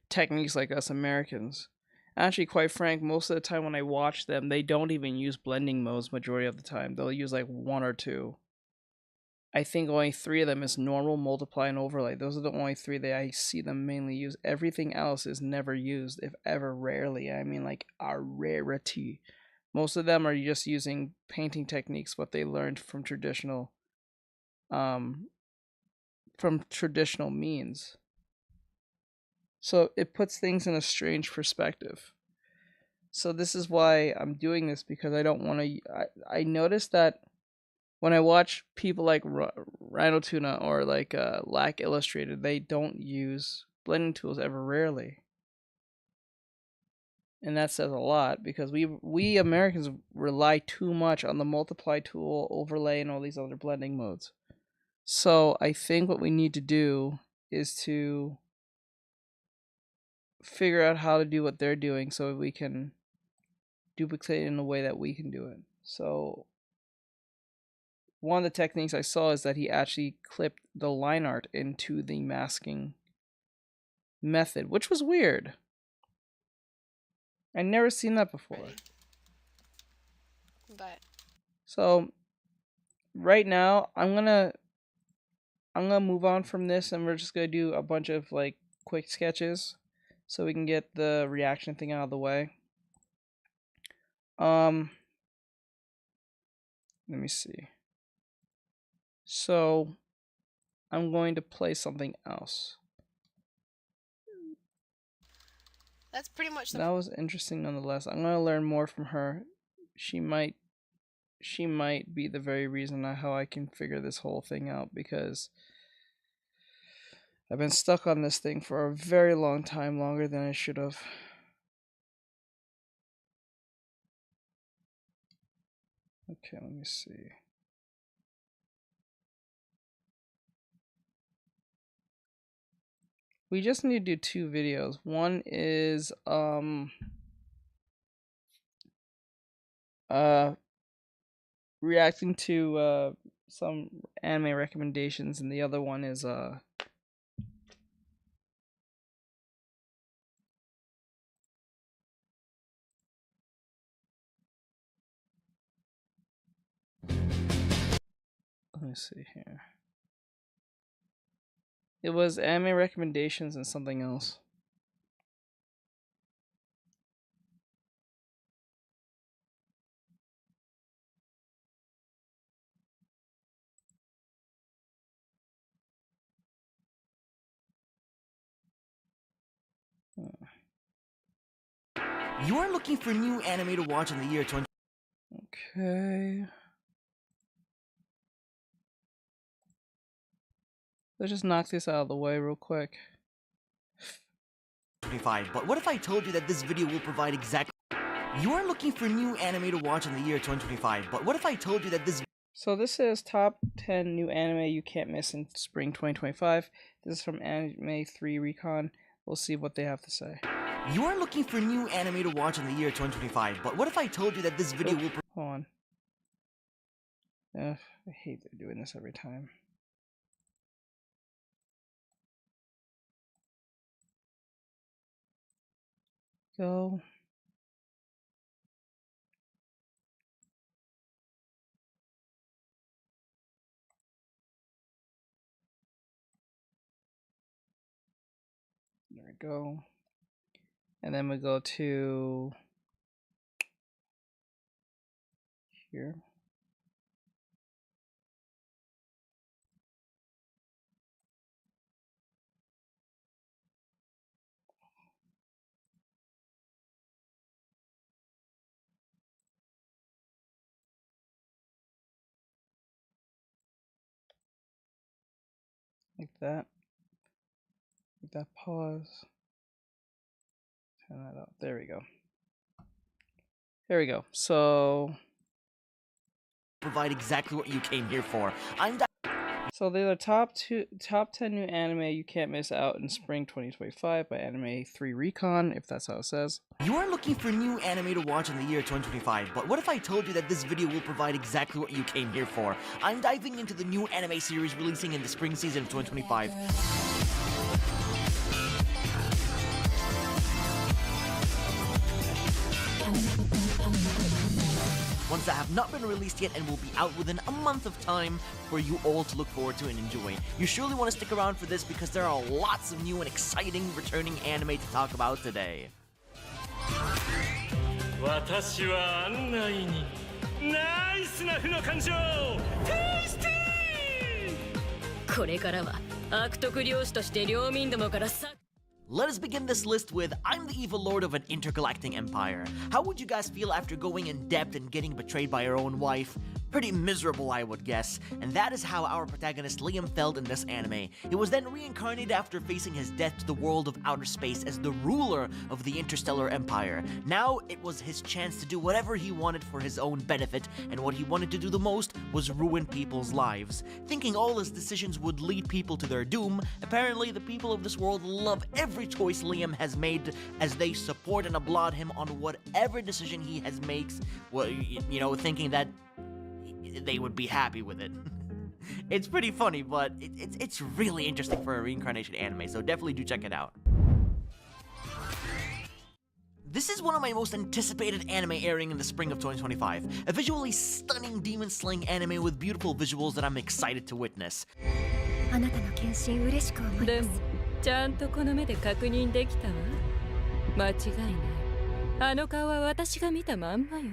techniques like us Americans. Actually, quite frank, most of the time when I watch them, they don't even use blending modes majority of the time. They'll use like one or two. I think only 3 of them is normal, multiply, and overlay. Those are the only 3 that I see them mainly use. Everything else is never used, if ever, rarely. I mean, like, a rarity. Most of them are just using painting techniques, what they learned from traditional means. So it puts things in a strange perspective. So this is why I'm doing this, because I don't want to. I noticed that when I watch people like Rhino Tuna or like Lack Illustrated, they don't use blending tools ever, rarely. And that says a lot, because we Americans rely too much on the multiply tool, overlay, and all these other blending modes. So I think what we need to do is to figure out how to do what they're doing so we can duplicate it in a way that we can do it. So one of the techniques I saw is that he actually clipped the line art into the masking method, which was weird. I'd never seen that before. But so right now I'm gonna I'm gonna move on from this, and we're just gonna do a bunch of like quick sketches, so we can get the reaction thing out of the way. Let me see. So I'm going to play something else. That's pretty much the That was interesting nonetheless. I'm gonna learn more from her. She might be the very reason how I can figure this whole thing out, because I've been stuck on this thing for a very long time, longer than I should have. Okay, let me see. We just need to do 2 videos. One is reacting to some anime recommendations, and the other one is let me see here. It was anime recommendations and something else. You are looking for new anime to watch in the year 20... Okay. Let's just knock this out of the way real quick. 25. But what if I told you that this video will provide exactly... You are looking for new anime to watch in the year 2025. But what if I told you that this... So this is top 10 new anime you can't miss in spring 2025. This is from Anime 3 Recon. We'll see what they have to say. You are looking for new anime to watch in the year 2025. But what if I told you that this video will... Hold on. Ugh, I hate doing this every time. Go. There we go. And then we go to here. Like that. Make that pause. Turn that up. There we go. There we go. So Provide exactly what you came here for. So they're the top 10 new anime you can't miss out in spring 2025 by Anime 3 Recon, if that's how it says. You are looking for new anime to watch in the year 2025, but what if I told you that this video will provide exactly what you came here for? I'm diving into the new anime series releasing in the spring season of 2025. Ones that have not been released yet and will be out within a month of time for you all to look forward to and enjoy. You surely want to stick around for this because there are lots of new and exciting returning anime to talk about today. 私は案内人ナイスな負の感情テイスティーこれからは悪徳漁師として領民どもからさ Let us begin this list with I'm the evil lord of an intergalactic empire. How would you guys feel after going in depth and getting betrayed by your own wife? Pretty miserable, I would guess. And that is how our protagonist Liam felt in this anime. He was then reincarnated after facing his death to the world of outer space as the ruler of the interstellar empire. Now it was his chance to do whatever he wanted for his own benefit, and what he wanted to do the most was ruin people's lives. Thinking all his decisions would lead people to their doom, apparently the people of this world love every choice Liam has made as they support and applaud him on whatever decision he has makes, well, you know, thinking that they would be happy with it. It's pretty funny, but it's really interesting for a reincarnation anime, so definitely do check it out. This is one of my most anticipated anime airing in the spring of 2025. A visually stunning demon-slaying anime with beautiful visuals that I'm excited to witness. あなたの献身嬉しく思います。でもちゃんとこの目で確認できたわ。間違いない。あの顔は私が見たまんまよ。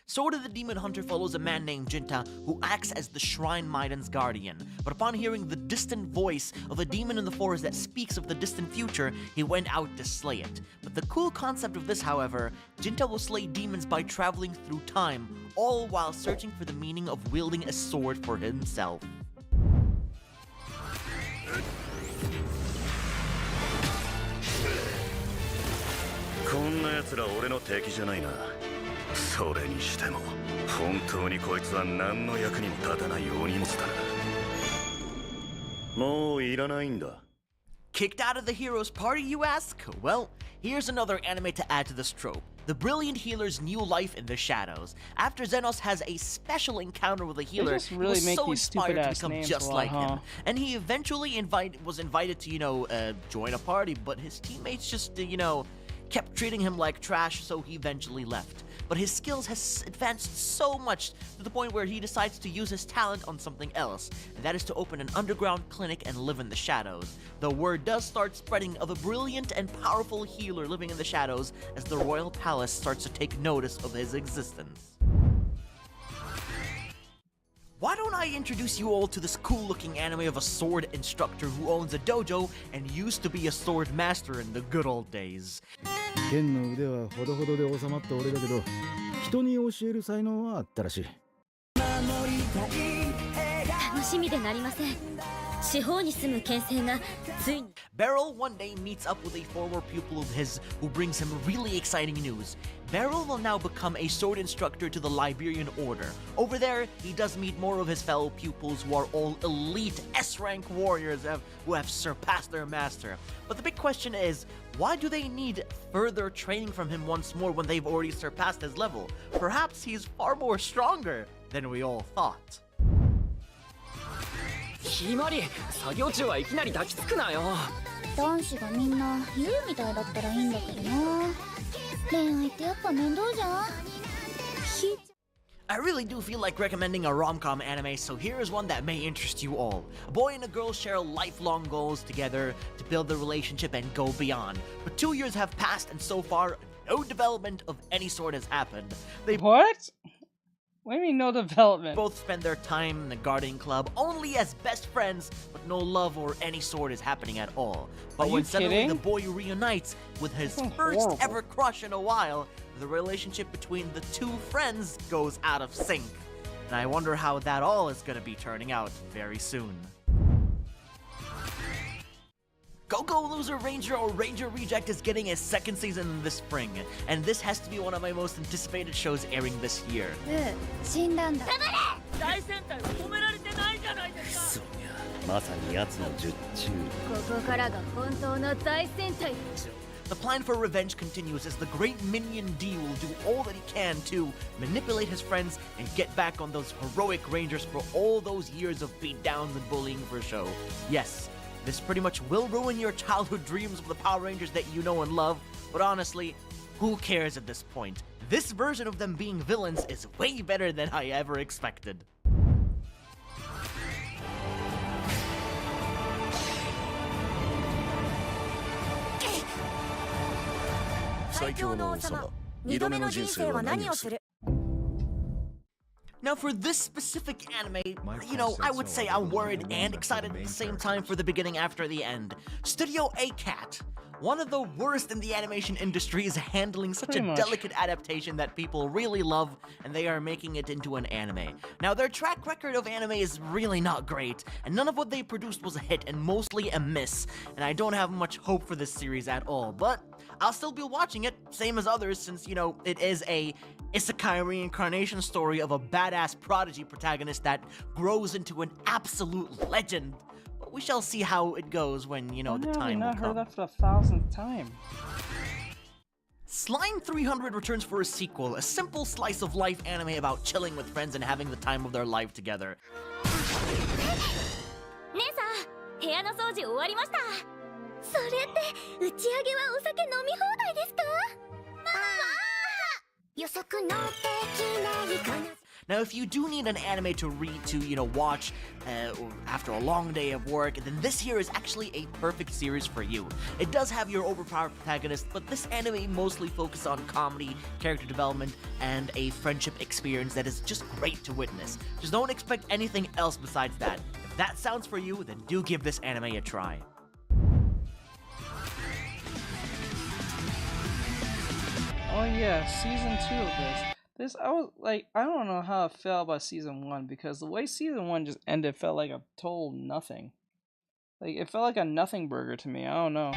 Sword of the Demon Hunter follows a man named Jinta who acts as the Shrine Maiden's guardian. But upon hearing the distant voice of a demon in the forest that speaks of the distant future, he went out to slay it. But the cool concept of this, however, Jinta will slay demons by traveling through time, all while searching for the meaning of wielding a sword for himself. こんな奴ら俺の敵じゃないな。それにしても本当にこいつは何の役にも立たないお荷物だな。もういらないんだ。 Kicked out of the hero's party, you ask? Well, here's another anime to add to this trope. The brilliant healer's new life in the shadows. After Xenos has a special encounter with a healer, just he really was make so these inspired to stupid-ass become names just a lot, like huh? him. And he eventually was invited to, join a party, but his teammates just, kept treating him like trash, so he eventually left. But his skills has advanced so much to the point where he decides to use his talent on something else, and that is to open an underground clinic and live in the shadows. The word does start spreading of a brilliant and powerful healer living in the shadows as the royal palace starts to take notice of his existence. Why don't I introduce you all to this cool-looking anime of a sword instructor who owns a dojo and used to be a sword master in the good old days. 剣の腕はほどほどで収まった俺だけど、人に教える才能はあったらしい。楽しみでなりません。地方に住む剣聖がついに Beryl one day meets up with a former pupil of his who brings him really exciting news. Beryl will now become a sword instructor to the Liberian Order. Over there, he does meet more of his fellow pupils who are all elite S-rank warriors who have surpassed their master. But the big question is, why do they need further training from him once more when they've already surpassed his level? Perhaps he's far more stronger than we all thought. ひまり、作業中はいきなり抱きつくなよ。男子がみんな言うみたいだったらいいんだけどな。恋愛ってやっぱ面倒じゃん。I really do feel like recommending a rom-com anime, so here is one that may interest you all. A boy and a girl share lifelong goals together to build their relationship and go beyond. But 2 years have passed and so far, no development of any sort has happened. They What? What do you mean no development? both spend their time in the gardening club only as best friends, but no love or any sort is happening at all. But Are when you suddenly kidding? the boy reunites with his That's first horrible. ever crush in a while, the relationship between the two friends goes out of sync. And I wonder how that all is gonna be turning out very soon. Go-Go Loser Ranger or Ranger Reject is getting a second season this spring, and this has to be one of my most anticipated shows airing this year. 死んだんだ。大戦隊は止められてないじゃないですか。まさに奴の術中。ここからが本当の大戦隊。 The plan for revenge continues as the great minion D will do all that he can to manipulate his friends and get back on those heroic rangers for all those years of beatdowns and bullying for show. Yes, this pretty much will ruin your childhood dreams of the Power Rangers that you know and love, but honestly, who cares at this point? This version of them being villains is way better than I ever expected. 最強の王様、二度目の人生は何をする？ Now for this specific anime, My I friend would said say so. I'm worried I and remember excited the at the main same character. time for the beginning after the end. Studio A-Cat. One of the worst in the animation industry is handling such Pretty a much. delicate adaptation that people really love, and they are making it into an anime. Now, their track record of anime is really not great, and none of what they produced was a hit and mostly a miss, and I don't have much hope for this series at all, but I'll still be watching it, same as others, since, it is a isekai reincarnation story of a badass prodigy protagonist that grows into an absolute legend. But we shall see how it goes when, the Why have we time will not heard come. that for the 1000th time? Slime 300 returns for a sequel, a simple slice of life anime about chilling with friends and having the time of their life together. 姉さん、部屋の掃除終わりました。それって打ち上げはお酒飲み放題ですか？まあ、予測のできないかな。Now, if you do need an anime to read, to, watch after a long day of work, then this here is actually a perfect series for you. It does have your overpowered protagonist, but this anime mostly focuses on comedy, character development, and a friendship experience that is just great to witness. Just don't expect anything else besides that. If that sounds for you, then do give this anime a try. Oh yeah, season 2 of this. I was like, I don't know how I felt about season 1, because the way season 1 just ended felt like a total nothing. Like, it felt like a nothing burger to me. I don't know.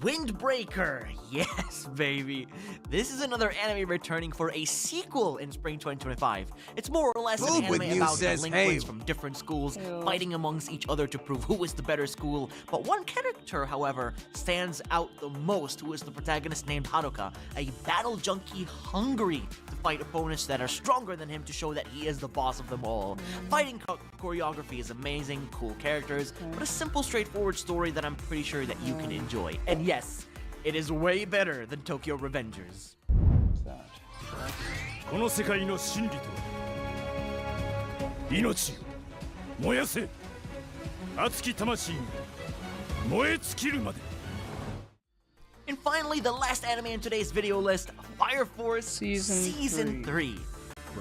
Windbreaker! Yes, baby! This is another anime returning for a sequel in spring 2025. It's more or less an Food with anime you about says delinquents hey. from different schools Yeah. fighting amongst each other to prove who is the better school. But one character, however, stands out the most, who is the protagonist named Haruka, a battle junkie hungry to fight opponents that are stronger than him to show that he is the boss of them all. Fighting choreography is amazing, cool characters, but a simple, straightforward story that I'm pretty sure that you can enjoy. And yes, it is way better than Tokyo Revengers. What's that? この世界の真理とは命よ燃やせ熱き魂に燃え尽きるまで And finally, the last anime in today's video list, Fire Force Season 3.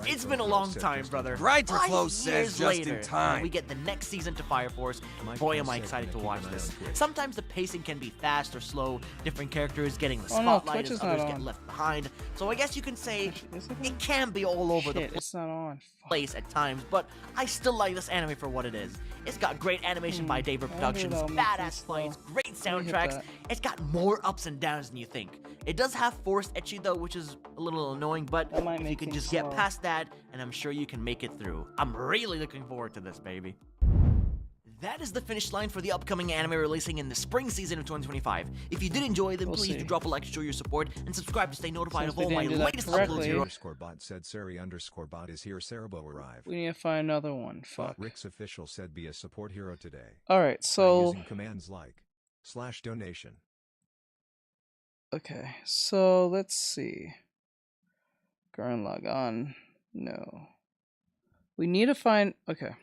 It's been a long time, brother. Right, your 5 clothes says years just in later, time. we get the next season to Fire Force. Boy, am I excited to watch this. Sometimes the pacing can be fast or slow, different characters getting the Oh no, spotlight Twitch as is not others get on. left behind. So I guess you can say Is it it on? can be all over the Shit, it's not on. Fuck. place at times, but I still like this anime for what it is. It's got great animation by David I wonder Productions, that'll make badass me slow. fights, great Let me hit soundtracks. that. It's got more ups and downs than you think. It does have forced ecchi though, which is a little annoying, but That might if you make can things just get slow. past that, and I'm sure you can make it through. I'm really looking forward to this, baby. That is the finish line for the upcoming anime releasing in the spring season of 2025. If you did enjoy them, We'll please do see. drop a like to show your support, and subscribe to stay notified Since of we all my didn't do that latest correctly. uploads here. Underscore bot said Sari underscore bot is here. Cerebro arrive. We need to find another one. Fuck. Rick's official said be a support hero today. Alright, By so... using commands like /donation. Okay, so let's see. Current log on. No. We need to find... Okay.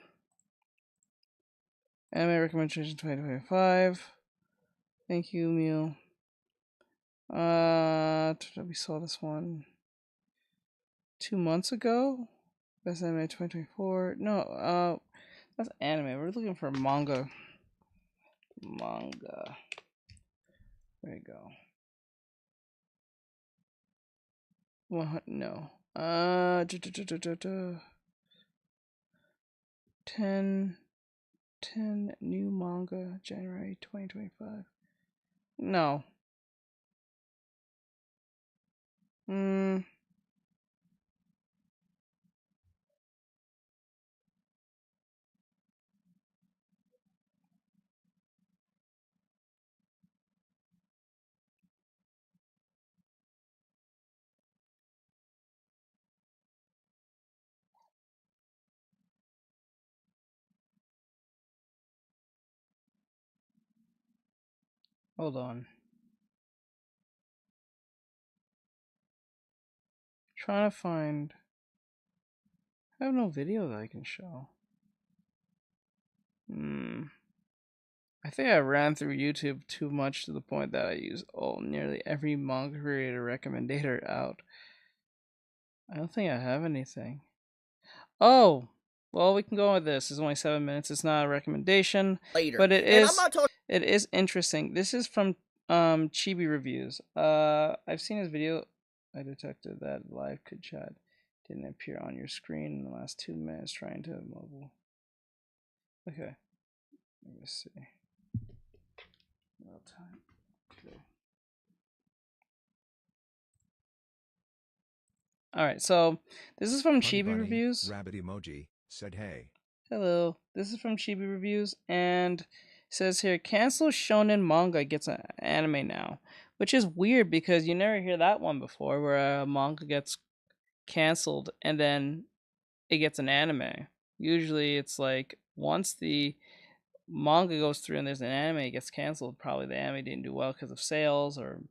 Anime recommendation 2025. Thank you, Mew. We saw this one 2 months ago. Best anime 2024. No, that's anime. We're looking for manga. Manga. There you go. Well, no. 10 new manga January 2025. No. Hold on. Trying to find. I have no video that I can show. I think I ran through YouTube too much to the point that I use nearly every manga creator recommendator out. I don't think I have anything. Oh, well, we can go with this. It's only 7 minutes. It's not a recommendation, Later. but it And is. I'm not talking It is interesting. This is from Chibi Reviews. I've seen his video. I detected that live could chat didn't appear on your screen in the last 2 minutes trying to mobile. Okay. Let me see. Real time. Okay. Alright, so this is from Fun Chibi Bunny, Reviews. Rabbit emoji said hey. Hello, this is from Chibi Reviews, and it says here, cancel shonen manga gets an anime now, which is weird because you never hear that one before, where a manga gets canceled and then it gets an anime. Usually it's like, once the manga goes through and there's an anime, it gets canceled. Probably the anime didn't do well because of sales or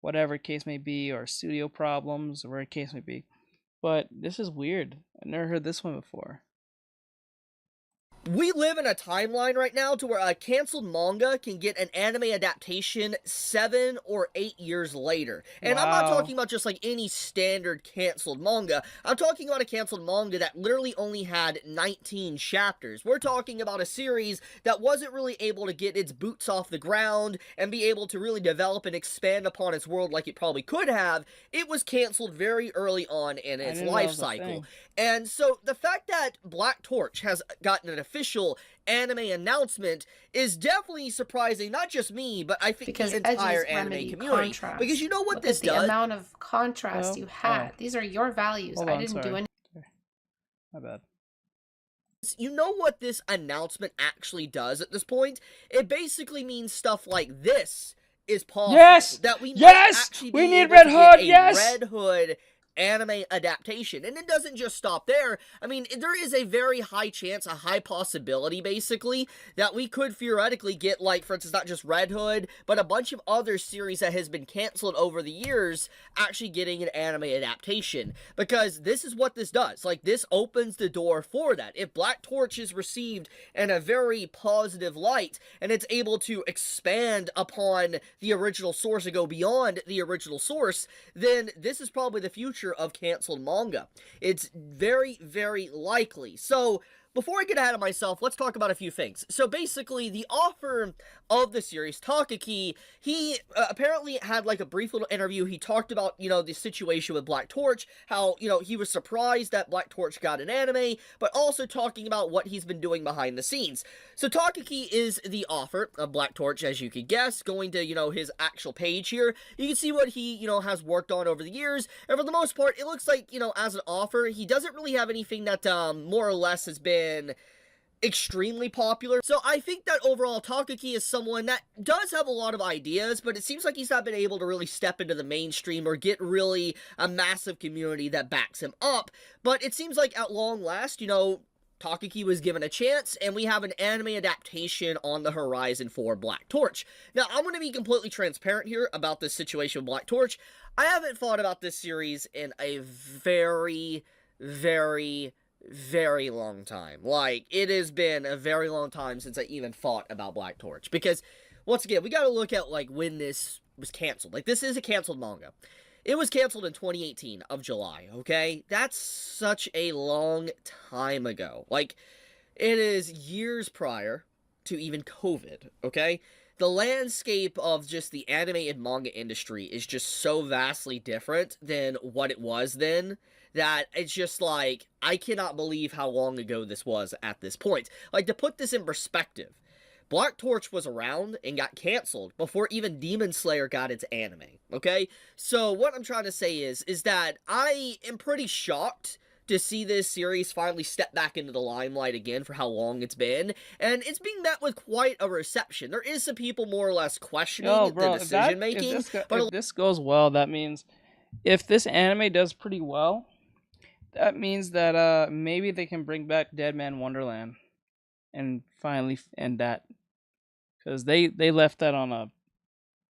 whatever case may be, or studio problems, or whatever case may be. But this is weird. I've never heard this one before. We live in a timeline right now to where a canceled manga can get an anime adaptation 7 or 8 years later. And I'm not Wow. talking about just like any standard canceled manga. I'm talking about a canceled manga that literally only had 19 chapters. We're talking about a series that wasn't really able to get its boots off the ground and be able to really develop and expand upon its world like it probably could have. It was canceled very early on in its didn't know life that was a cycle. thing. And so the fact that Black Torch has gotten an official anime announcement is definitely surprising, not just me, but I think Because the entire edges anime remedy community. contrast. Because you know what Look this at the does? amount of contrast Oh, you had. oh. These are your values. Hold I on, didn't do sorry. any. My bad. You know what this announcement actually does at this point? It basically means stuff like this is possible. Yes! That we Yes! might actually We be need able Red to get Hood, a yes! Red Hood anime adaptation. And it doesn't just stop there. I mean, there is a very high chance, a high possibility, basically, that we could theoretically get, like, for instance, not just Red Hood, but a bunch of other series that has been canceled over the years actually getting an anime adaptation. Because this is what this does. Like, this opens the door for that. If Black Torch is received in a very positive light, and it's able to expand upon the original source and go beyond the original source, then this is probably the future of canceled manga. It's very, very likely. So, before I get ahead of myself, let's talk about a few things. So basically, the author of the series, Takaki, he apparently had like a brief little interview. He talked about, you know, the situation with Black Torch, how, you know, he was surprised that Black Torch got an anime, but also talking about what he's been doing behind the scenes. So Takaki is the author of Black Torch, as you could guess. Going to, you know, his actual page here, you can see what he, you know, has worked on over the years, and for the most part, it looks like, you know, as an author, he doesn't really have anything that, more or less has been extremely popular. So I think that overall Takaki is someone that does have a lot of ideas, but it seems like he's not been able to really step into the mainstream or get really a massive community that backs him up. But it seems like at long last, you know, Takaki was given a chance, and we have an anime adaptation on the horizon for Black Torch. Now, I'm going to be completely transparent here about this situation with Black Torch. I haven't thought about this series in a very, very long time. Like, it has been a very long time since I even thought about Black Torch. Because, once again, we gotta look at, like, when this was canceled. Like, this is a canceled manga. It was canceled in 2018 of July, okay? That's such a long time ago. Like, it is years prior to even COVID, okay? The landscape of just the anime and manga industry is just so vastly different than what it was then, that it's just like, I cannot believe how long ago this was at this point. Like, to put this in perspective, Black Torch was around and got canceled before even Demon Slayer got its anime, okay? So what I'm trying to say is that I am pretty shocked to see this series finally step back into the limelight again for how long it's been, and it's being met with quite a reception. There is some people more or less questioning the decision making, if this goes well, that means if this anime does pretty well, that means that maybe they can bring back Dead Man Wonderland and finally end that, because they left that on a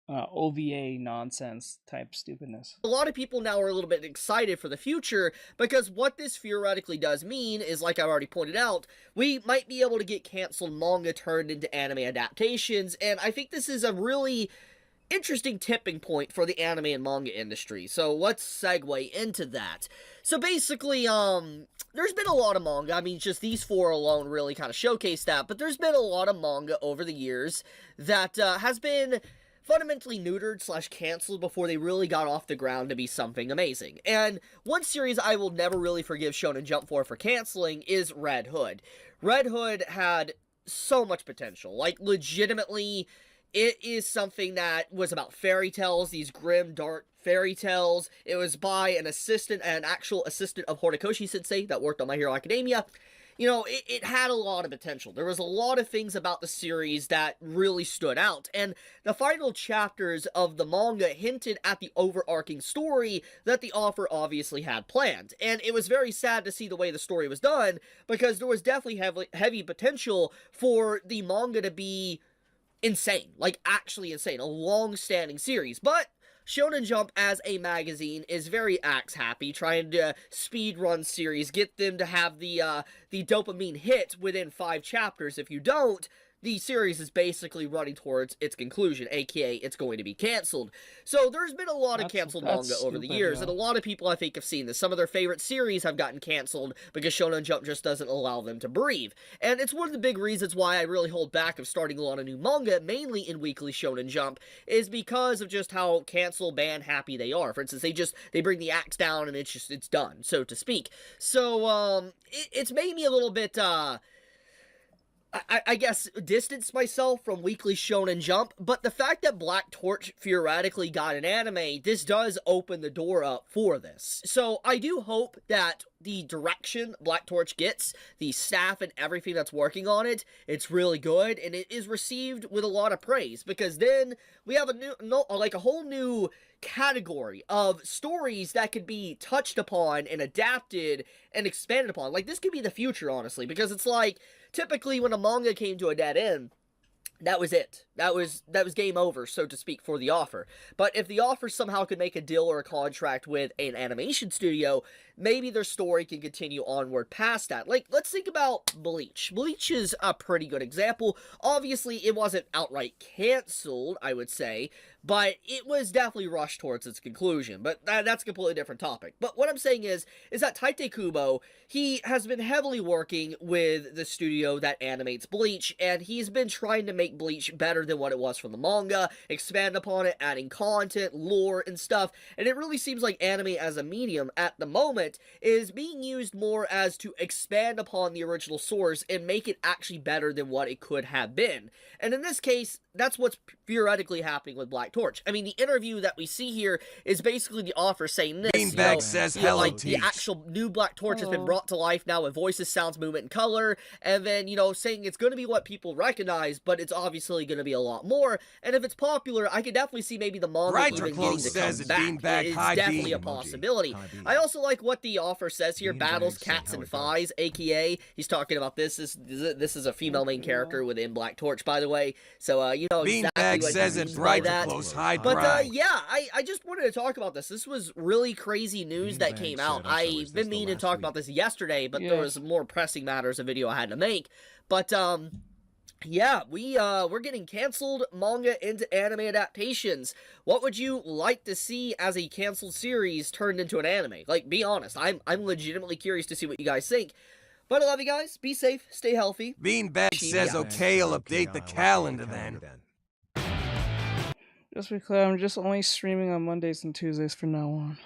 OVA nonsense type stupidness. A lot of people now are a little bit excited for the future, because what this theoretically does mean is, like I've already pointed out, we might be able to get canceled manga turned into anime adaptations, and I think this is a really interesting tipping point for the anime and manga industry. So let's segue into that. So basically, there's been a lot of manga. I mean, just these four alone really kind of showcase that, but there's been a lot of manga over the years that has been fundamentally neutered / canceled before they really got off the ground to be something amazing. And one series I will never really forgive Shonen Jump for canceling is Red Hood. Red Hood had so much potential. Like, legitimately, it is something that was about fairy tales, these grim, dark fairy tales. It was by an actual assistant of Horikoshi Sensei that worked on My Hero Academia. You know, it had a lot of potential. There was a lot of things about the series that really stood out, and the final chapters of the manga hinted at the overarching story that the author obviously had planned. And it was very sad to see the way the story was done, because there was definitely heavy potential for the manga to be insane, like actually insane, a long-standing series. But Shonen Jump as a magazine is very axe happy, trying to speed run series, get them to have the dopamine hit within 5 chapters. If you don't, the series is basically running towards its conclusion, aka it's going to be canceled. So there's been a lot of canceled manga over the years, and a lot of people, I think, have seen this. Some of their favorite series have gotten canceled because Shonen Jump just doesn't allow them to breathe. And it's one of the big reasons why I really hold back of starting a lot of new manga, mainly in Weekly Shonen Jump, is because of just how cancel ban happy they are. For instance, they bring the axe down and it's done, so to speak. So it's made me a little bit I guess, distance myself from Weekly Shonen Jump, but the fact that Black Torch theoretically got an anime, this does open the door up for this. So I do hope that the direction Black Torch gets, the staff and everything that's working on it, it's really good, and it is received with a lot of praise, because then we have a whole new category of stories that could be touched upon and adapted and expanded upon. Like, this could be the future, honestly, because it's like, typically when a manga came to a dead end, that was it. That was game over, so to speak, for the author. But if the author somehow could make a deal or a contract with an animation studio, maybe their story can continue onward past that. Like, let's think about Bleach. Bleach is a pretty good example. Obviously, it wasn't outright canceled, I would say, but it was definitely rushed towards its conclusion. But that's a completely different topic. But what I'm saying is that Tite Kubo, he has been heavily working with the studio that animates Bleach, and he's been trying to make Bleach better than what it was from the manga, expand upon it, adding content, lore, and stuff, and it really seems like anime as a medium at the moment is being used more as to expand upon the original source and make it actually better than what it could have been. And in this case, that's what's theoretically happening with Black Torch. I mean, the interview that we see here is basically the author saying this. Beanbag says hello, like, the actual new Black Torch has been brought to life now with voices, sounds, movement, and color, and then, saying it's going to be what people recognize, but it's obviously going to be a lot more, and if it's popular, I could definitely see maybe the manga even getting to come back. It's definitely a possibility. I also like what the author says here, battles cats and fies, aka, he's talking about this is a female main character within Black Torch, by the way, so, Beanbag says it bright to close high. But, yeah, I just wanted to talk about this. This was really crazy news that came out. I've been meaning to talk about this yesterday, but there was more pressing matters, a video I had to make. But, yeah, we're getting canceled manga into anime adaptations. What would you like to see as a canceled series turned into an anime? Like, be honest, I'm legitimately curious to see what you guys think. But I love you guys. Be safe. Stay healthy. Beanbag says okay, I'll update the calendar then. Just to be clear, I'm just only streaming on Mondays and Tuesdays from now on.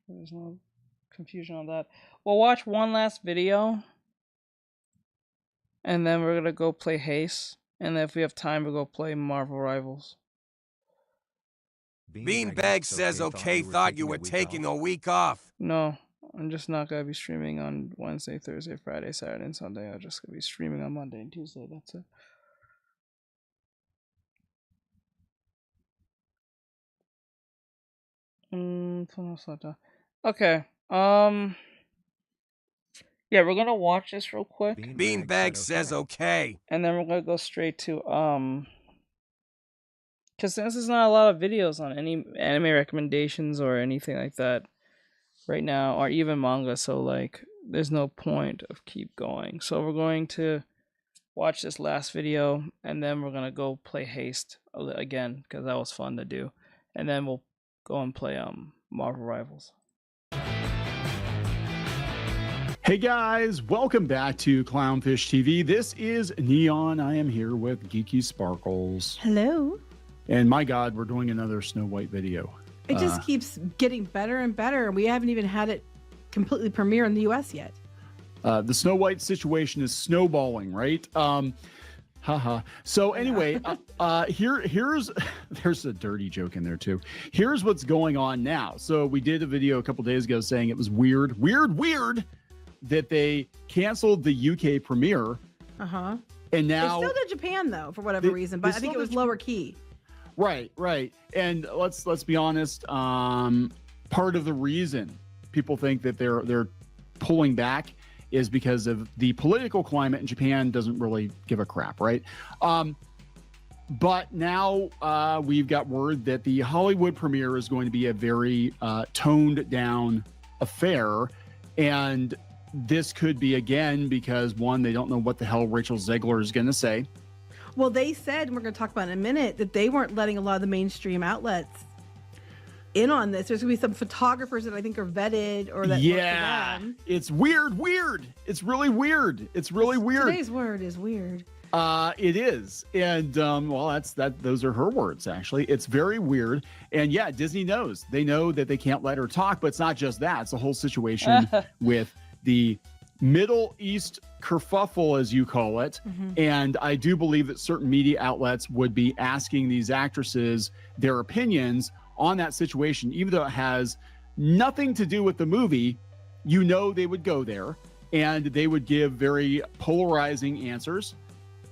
There's no confusion on that. We'll watch one last video, and then we're gonna go play Haste, and then if we have time, we'll go play Marvel Rivals. Beanbag says okay, thought you were taking a week off. No, I'm just not gonna be streaming on Wednesday, Thursday, Friday, Saturday, and Sunday. I'm just gonna be streaming on Monday and Tuesday. That's it. Okay. Yeah, we're gonna watch this real quick. Beanbag says okay. And then we're gonna go straight to because since there's not a lot of videos on any anime recommendations or anything like that right now, or even manga, so like there's no point of keep going. So we're going to watch this last video, and then we're gonna go play Haste again because that was fun to do, and then we'll go and play Marvel Rivals. Hey guys, welcome back to Clownfish TV. This is Neon. I am here with Geeky Sparkles. Hello. And my God, we're doing another Snow White video. It just keeps getting better and better. We haven't even had it completely premiere in the US yet. The Snow White situation is snowballing, right? Haha. So anyway, there's a dirty joke in there too. Here's what's going on now. So we did a video a couple days ago saying it was weird that they canceled the UK premiere. Uh-huh. And now they still did Japan though, for whatever reason, but I think it was lower key. Right. And let's be honest, part of the reason people think that they're pulling back is because of the political climate in Japan doesn't really give a crap, right? But now we've got word that the Hollywood premiere is going to be a very toned down affair. And this could be, again, because one, they don't know what the hell Rachel Zegler is going to say. Well, they said, and we're going to talk about in a minute, that they weren't letting a lot of the mainstream outlets in on this. There's going to be some photographers that I think are vetted or that work for them. It's weird. It's really weird. It's really weird. Today's word is weird. It is. And well, those are her words, actually. It's very weird. And yeah, Disney knows. They know that they can't let her talk, but it's not just that. It's the whole situation with the Middle East kerfuffle, as you call it. And I do believe that certain media outlets would be asking these actresses their opinions on that situation, even though it has nothing to do with the movie. You know, they would go there and they would give very polarizing answers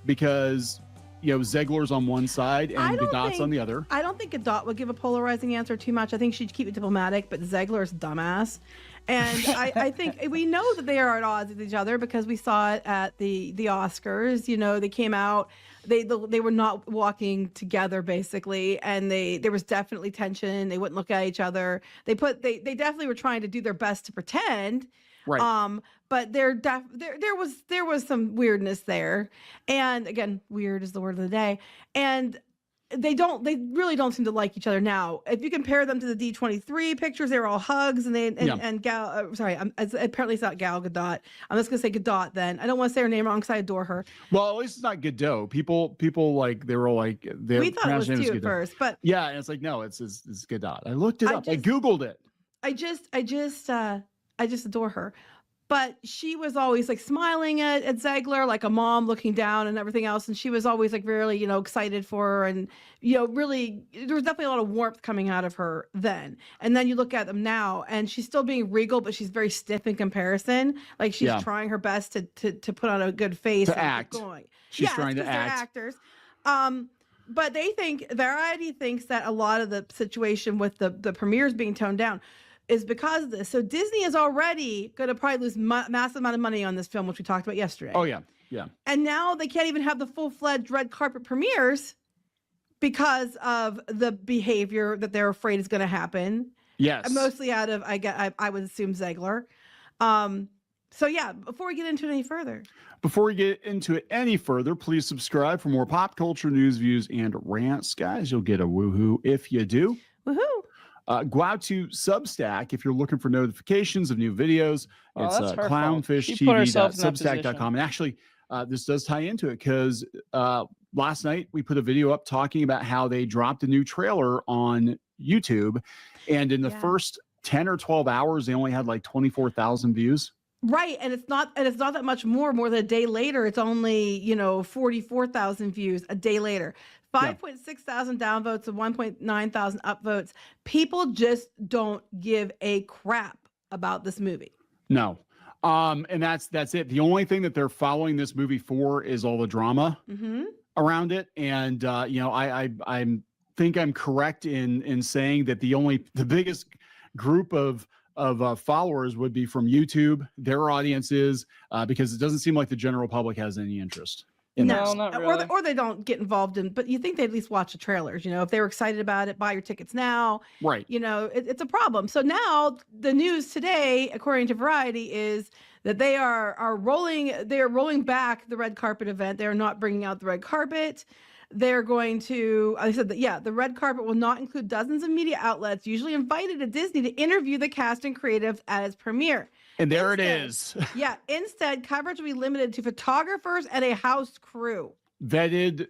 because, you know, Zegler's on one side and Gadot's on the other. I don't think Gadot would give a polarizing answer too much. I think she'd keep it diplomatic, but Zegler's dumbass. And I think we know that they are at odds with each other because we saw it at the Oscars. You know, they came out, they were not walking together basically, and there was definitely tension. They wouldn't look at each other. They definitely were trying to do their best to pretend. Right. But there was some weirdness there. And again, weird is the word of the day. And they really don't seem to like each other now. If you compare them to the D23 pictures, they were all hugs and apparently it's not Gal Gadot. I'm just gonna say Gadot then. I don't want to say her name wrong because I adore her. Well, at least it's not Godot. People like they were like we thought it was too at first, but yeah, and it's like no, it's Gadot. I looked it up. I Googled it. I just adore her. But she was always like smiling at Zegler, like a mom looking down and everything else. And she was always like really, you know, excited for her. And, you know, really, there was definitely a lot of warmth coming out of her then. And then you look at them now and she's still being regal, but she's very stiff in comparison. Like she's trying her best to put on a good face. To act. Going. She's trying to act. Actors. But Variety thinks that a lot of the situation with the premieres being toned down is because of this. So Disney is already going to probably lose massive amount of money on this film, which we talked about yesterday. Oh, yeah. And now they can't even have the full-fledged red carpet premieres because of the behavior that they're afraid is going to happen. Yes. Mostly out of, I would assume, Zegler. So yeah, before we get into it any further. Please subscribe for more pop culture news, views, and rants. Guys, you'll get a woohoo if you do. Woohoo! Go out to Substack if you're looking for notifications of new videos. It's clownfishtv.substack.com. And actually, this does tie into it because last night we put a video up talking about how they dropped a new trailer on YouTube. And in the first 10 or 12 hours, they only had like 24,000 views. Right. And it's not that much more than a day later. It's only, 44,000 views a day later. 5.6 thousand downvotes and 1.9 thousand upvotes. People just don't give a crap about this movie. No. And that's it. The only thing that they're following this movie for is all the drama around it. And I think I'm correct in saying that the biggest group of followers would be from YouTube, their audiences, because it doesn't seem like the general public has any interest. No, not really. Or they don't get involved in, but you think they at least watch the trailers, if they were excited about it, buy your tickets now. Right. It's a problem. So now the news today, according to Variety, is that they are rolling back the red carpet event. They're not bringing out the red carpet. They're going to, I said that, the red carpet will not include dozens of media outlets usually invited to Disney to interview the cast and creatives at its premiere. And there it is. Instead, coverage will be limited to photographers and a house crew. Vetted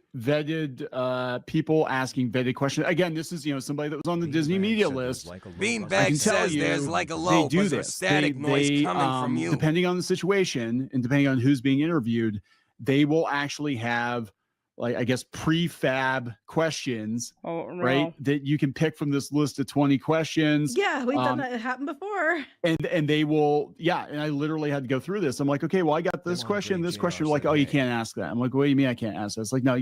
people asking vetted questions. Again, this is, somebody that was on the Disney media list. Beanbag says there's like a low, but there's static noise coming from you. Depending on the situation and depending on who's being interviewed, they will actually have, like, I guess, prefab questions, right? That you can pick from this list of 20 questions. Yeah, we've done that. It happened before. And they will, and I literally had to go through this. I'm like, okay, well, I got this question. Like, oh, you can't ask that. I'm like, what do you mean I can't ask that? It's like, no,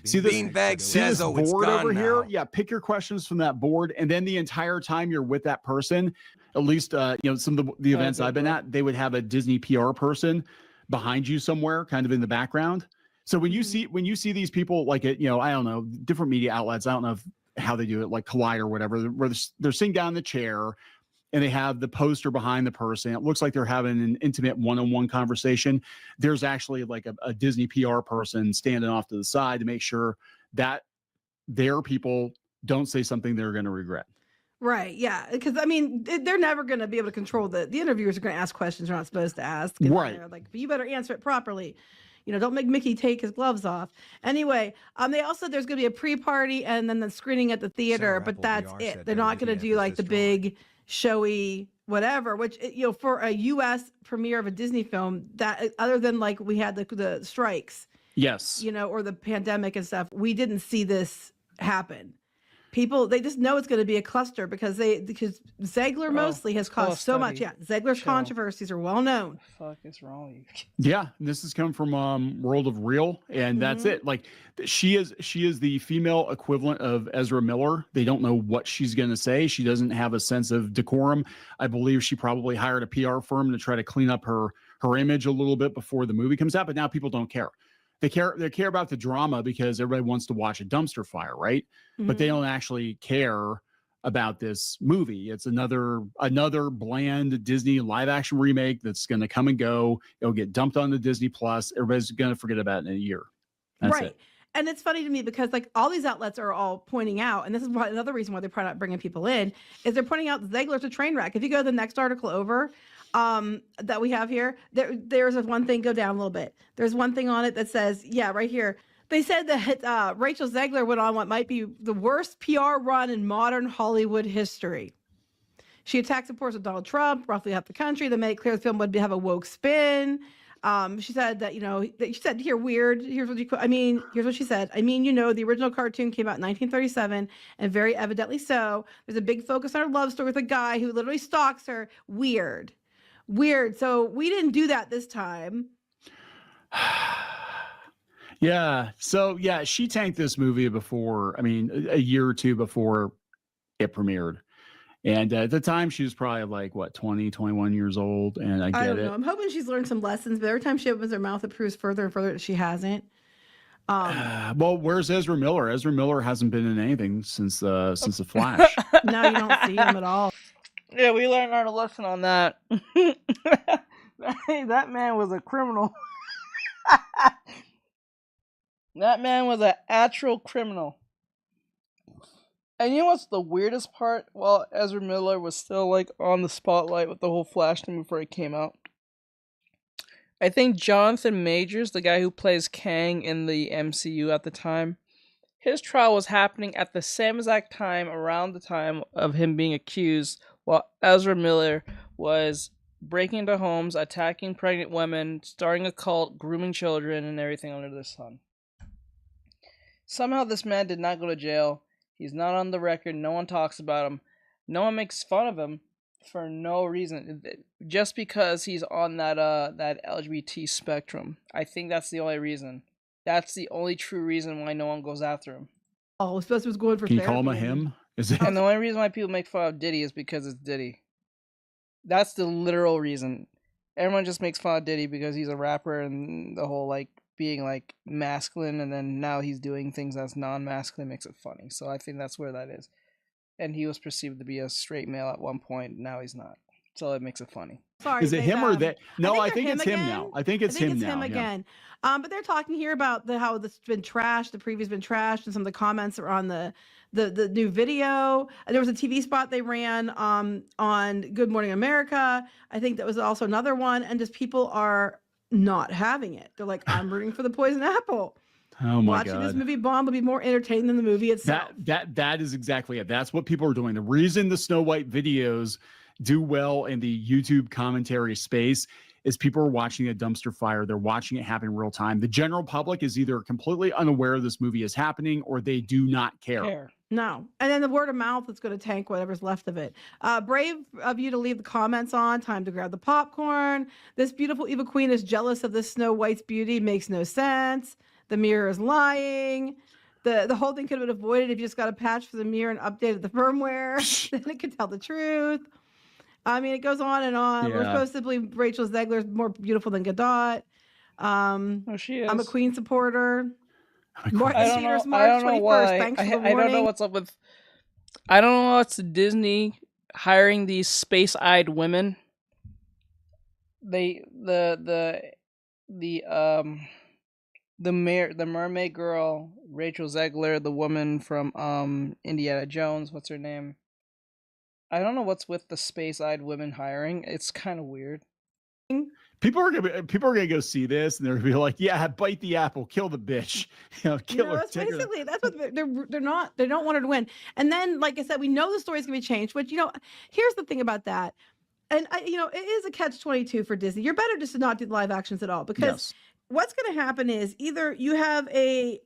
see this Beanbag says, this board over here? Yeah, pick your questions from that board. And then the entire time you're with that person, at least, some of the events I've been at, they would have a Disney PR person behind you somewhere, kind of in the background. So when you see these people like it, I don't know, different media outlets, I don't know how they do it, like Collide or whatever, where they're sitting down in the chair and they have the poster behind the person. It looks like they're having an intimate one-on-one conversation. There's actually like a Disney PR person standing off to the side to make sure that their people don't say something they're going to regret. Right. Yeah. Because I mean, they're never going to be able to control the interviewers are going to ask questions they're not supposed to ask. Right. They're like, but you better answer it properly. Don't make Mickey take his gloves off. Anyway, they also, there's going to be a pre-party and then the screening at the theater, but that's it. They're not going to do like the big showy whatever, which, for a U.S. premiere of a Disney film, that other than like we had the strikes, yes, or the pandemic and stuff, we didn't see this happen. People, they just know it's going to be a cluster because Zegler mostly has caused so much. Yeah, Zegler's controversies are well known. What the fuck is wrong with you? Yeah, this has come from World of Real, and that's it. Like she is the female equivalent of Ezra Miller. They don't know what she's going to say. She doesn't have a sense of decorum. I believe she probably hired a PR firm to try to clean up her image a little bit before the movie comes out. But now people don't care. They care about the drama because everybody wants to watch a dumpster fire, right? But they don't actually care about this movie. It's another bland Disney live action remake that's going to come and go. It'll get dumped on the Disney Plus. Everybody's going to forget about it in a year. That's right. it. And it's funny to me because like all these outlets are all pointing out, and this is another reason why they're probably not bringing people in, is they're pointing out Zegler's a train wreck. If you go to the next article over, that we have here, there's one thing, go down a little bit. There's one thing on it that says, yeah, right here. They said that Rachel Zegler went on what might be the worst PR run in modern Hollywood history. She attacked supporters of Donald Trump, roughly half the country. They made it clear the film would have a woke spin. She said that, she said here, weird. Here's what she said. The original cartoon came out in 1937 and very evidently so. There's a big focus on her love story with a guy who literally stalks her. Weird. So we didn't do that this time. Yeah. So yeah, she tanked this movie before, a year or two before it premiered. And at the time she was probably like, 20, 21 years old. And I don't know. I'm hoping she's learned some lessons, but every time she opens her mouth, it proves further and further that she hasn't. Well, where's Ezra Miller? Ezra Miller hasn't been in anything since the Flash. No, you don't see him at all. Yeah, we learned our lesson on that. That man was a criminal. That man was an actual criminal. And you know what's the weirdest part? Well, Ezra Miller was still like on the spotlight with the whole Flash thing before it came out. I think Jonathan Majors, the guy who plays Kang in the MCU at the time, his trial was happening at the same exact time, around the time of him being accused, while Ezra Miller was breaking into homes, attacking pregnant women, starting a cult, grooming children, and everything under the sun. Somehow this man did not go to jail. He's not on the record. No one talks about him. No one makes fun of him for no reason. Just because he's on that LGBT spectrum. I think that's the only reason. That's the only true reason why no one goes after him. Oh, especially was going for Can you call him a him? Is it? And the only reason why people make fun of Diddy is because it's Diddy. That's the literal reason. Everyone just makes fun of Diddy because he's a rapper and the whole being masculine, and then now he's doing things that's non-masculine makes it funny. So I think that's where that is. And he was perceived to be a straight male at one point. Now he's not. So it makes it funny. Sorry, is it him or that? No, I think it's him now. I think it's him now. Him again. But they're talking here about how this has been trashed. The preview's been trashed, and some of the comments are on the new video. There was a TV spot they ran on Good Morning America. I think that was also another one. And just people are not having it. They're like, I'm rooting for the poison apple. Oh my Watching God. this movie bomb would be more entertaining than the movie itself. That is exactly it. That's what people are doing. The reason the Snow White videos do well in the YouTube commentary space is people are watching a dumpster fire. They're watching it happen in real time. The general public is either completely unaware this movie is happening or they do not care. No. And then the word of mouth is going to tank whatever's left of it. Brave of you to leave the comments on. Time to grab the popcorn. This beautiful evil queen is jealous of this Snow White's beauty. Makes no sense. The mirror is lying. The whole thing could have been avoided if you just got a patch for the mirror and updated the firmware. Then it could tell the truth. It goes on and on. Yeah. We're supposed to believe Rachel Zegler is more beautiful than Godot. She is. I'm a Queen supporter. I don't know why. Thanks for the I don't know warning. what's up with. I don't know what's Disney hiring these space-eyed women. The mermaid girl, Rachel Zegler, the woman from Indiana Jones. What's her name? I don't know what's with the space-eyed women hiring. It's kind of weird. People are gonna go see this, and they're gonna be like, "Yeah, bite the apple, kill the bitch, kill her." That's basically that's what they're not. They don't want her to win. And then, like I said, we know the story's gonna be changed. Which here's the thing about that, and it is a catch-22 for Disney. You're better just to not do live actions at all, because what's gonna happen is either you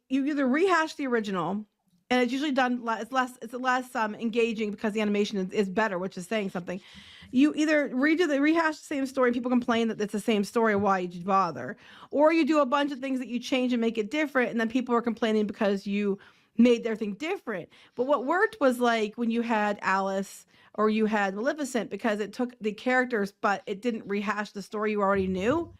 either rehash the original. And it's usually done. It's less engaging because the animation is better, which is saying something. You either rehash the same story, and people complain that it's the same story. Why did you bother? Or you do a bunch of things that you change and make it different, and then people are complaining because you made their thing different. But what worked was like when you had Alice or you had Maleficent, because it took the characters, but it didn't rehash the story you already knew.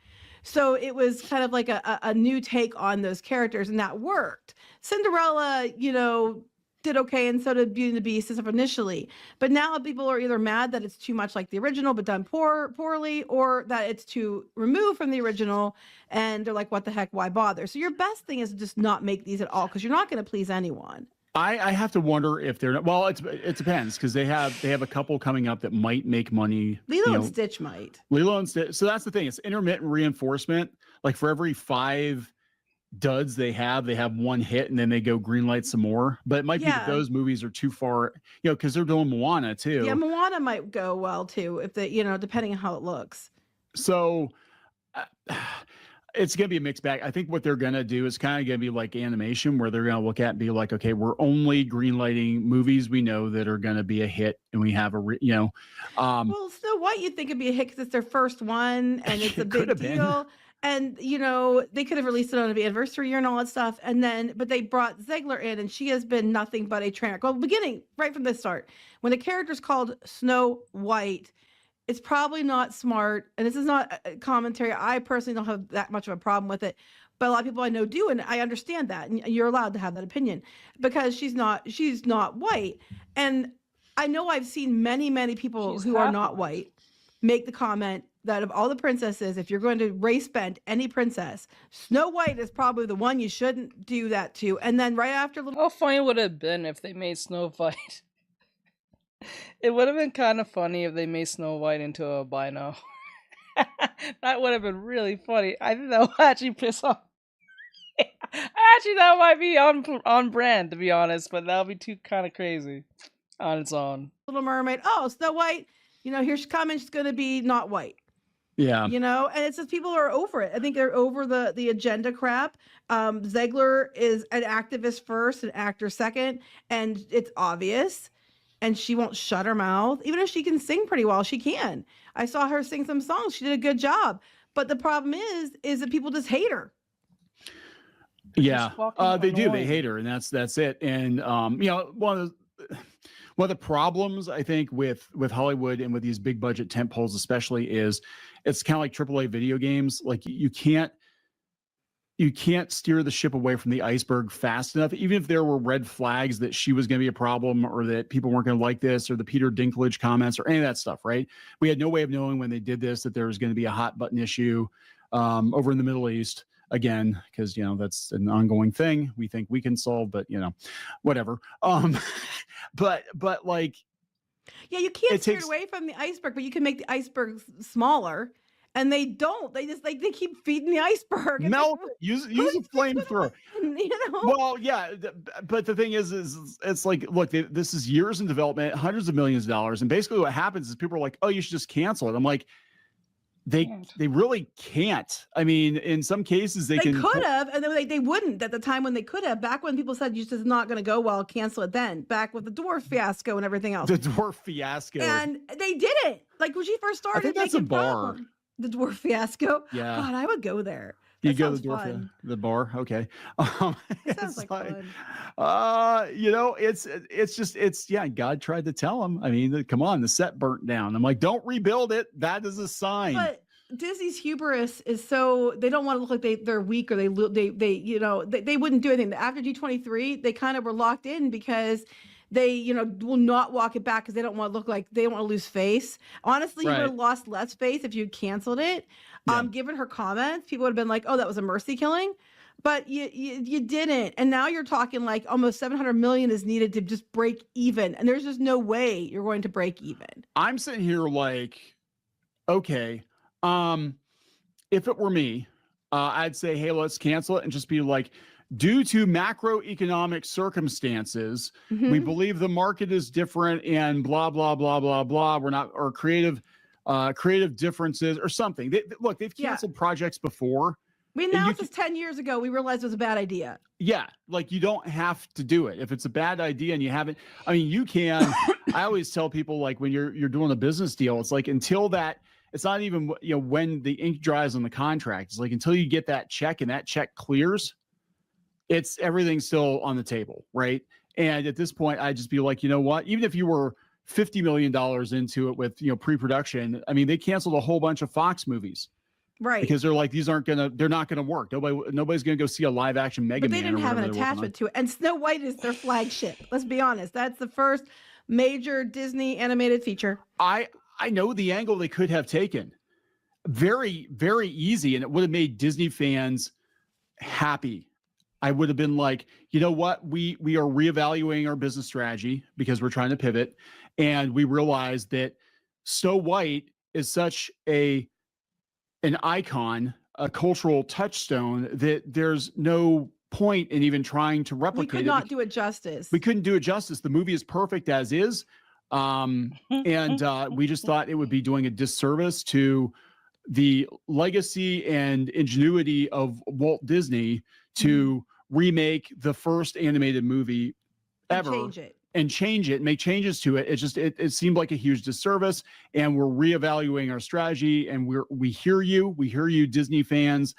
So it was kind of like a new take on those characters, and that worked. Cinderella, did okay, and so did Beauty and the Beast and stuff initially. But now people are either mad that it's too much like the original but done poorly, or that it's too removed from the original, and they're like, what the heck, why bother? So your best thing is to just not make these at all, because you're not going to please anyone. I have to wonder if they're not. Well, it depends, because they have a couple coming up that might make money. Lilo and Stitch might. Lilo and Stitch. So that's the thing. It's intermittent reinforcement. Like for every 5 duds they have one hit, and then they go greenlight some more. But it might be that those movies are too far, because they're doing Moana too. Yeah, Moana might go well too, if they, depending on how it looks. So it's going to be a mixed bag. I think what they're going to do is kind of going to be like animation, where they're going to look at and be like, okay, we're only greenlighting movies we know that are going to be a hit, and we have well, Snow White, you'd think it'd be a hit because it's their first one, and it's a big deal. And, they could have released it on the anniversary year and all that stuff. And then, but they brought Zegler in, and she has been nothing but a train wreck. Well, beginning right from the start, when the character's called Snow White, it's probably not smart. And this is not a commentary. I personally don't have that much of a problem with it, but a lot of people I know do. And I understand that. And you're allowed to have that opinion, because she's not white. And I know I've seen many, many people who are not white make the comment that of all the princesses, if you're going to race bend any princess, Snow White is probably the one you shouldn't do that to. And then right after, how funny would it have been if they made Snow White? It would have been kind of funny if they made Snow White into a albino. That would have been really funny. I think that would actually piss off. Actually, that might be on brand, to be honest, but that would be too kind of crazy on its own. Little Mermaid. Oh, Snow White. Here she's coming. She's going to be not white. Yeah. And it's just people are over it. I think they're over the agenda crap. Zegler is an activist first, an actor second, and it's obvious. And she won't shut her mouth. Even if she can sing pretty well, she can. I saw her sing some songs. She did a good job. But the problem is that people just hate her. Yeah, they do. They hate her, and that's it. And one of the problems I think with Hollywood and with these big budget tentpoles especially is it's kind of like AAA video games. Like you can't steer the ship away from the iceberg fast enough, even if there were red flags that she was going to be a problem, or that people weren't going to like this, or the Peter Dinklage comments, or any of that stuff, right? We had no way of knowing when they did this that there was going to be a hot button issue over in the Middle East. Again, because that's an ongoing thing we think we can solve, but whatever. But like, yeah, you can't steer away from the iceberg, but you can make the iceberg smaller. And they don't. They just they keep feeding the iceberg. Melt. Use a flamethrower. Well, yeah, but the thing is it's like, look, this is years in development, hundreds of millions of dollars, and basically what happens is people are like, oh, you should just cancel it. I'm like, they really can't. I mean, in some cases they could have, and then they wouldn't at the time when they could have. Back when people said it's not going to go well, cancel it then. Back with the dwarf fiasco and everything else. The dwarf fiasco. And they didn't. Like when she first started. I think that's a bar. The dwarf fiasco. Yeah. God, I would go there. You go to the bar. Okay. It sounds like fun. It's God tried to tell him. I mean, come on, the set burnt down. I'm like, don't rebuild it. That is a sign. But Disney's hubris is so they don't want to look like they're weak or they wouldn't do anything. After D23, they kind of were locked in because they will not walk it back because they don't want to look like they don't want to lose face. Honestly, you would have lost less face if you canceled it. Given her comments, people would have been like, "Oh, that was a mercy killing." But you didn't, and now you're talking like almost 700 million is needed to just break even, and there's just no way you're going to break even. I'm sitting here like, okay, if it were me, I'd say, hey, let's cancel it and just be like, due to macroeconomic circumstances, we believe the market is different and blah blah blah blah blah. We're not or creative differences or something. They've canceled projects before. We announced this 10 years ago. We realized it was a bad idea. Yeah, like you don't have to do it. If it's a bad idea and you haven't, I mean, you can. I always tell people like when you're doing a business deal, it's like until that, it's not even when the ink dries on the contract. It's like until you get that check and that check clears, it's everything's still on the table, right? And at this point, I just be like, you know what? Even if you were $50 million into it with pre-production, I mean, they canceled a whole bunch of Fox movies. Right. Because they're like, they're not gonna work. Nobody's gonna go see a live action Mega Man. But they didn't have an attachment to it. And Snow White is their flagship. Let's be honest. That's the first major Disney animated feature. I know the angle they could have taken. Very, very easy. And it would have made Disney fans happy. I would have been like, you know what? We are reevaluating our business strategy because we're trying to pivot. And we realized that Snow White is such an icon, a cultural touchstone that there's no point in even trying to replicate it. We could not do it justice. We couldn't do it justice. The movie is perfect as is. And we just thought it would be doing a disservice to the legacy and ingenuity of Walt Disney to remake the first animated movie ever. Change it, make changes to it. It seemed like a huge disservice, and we're reevaluating our strategy. And we hear you, Disney fans.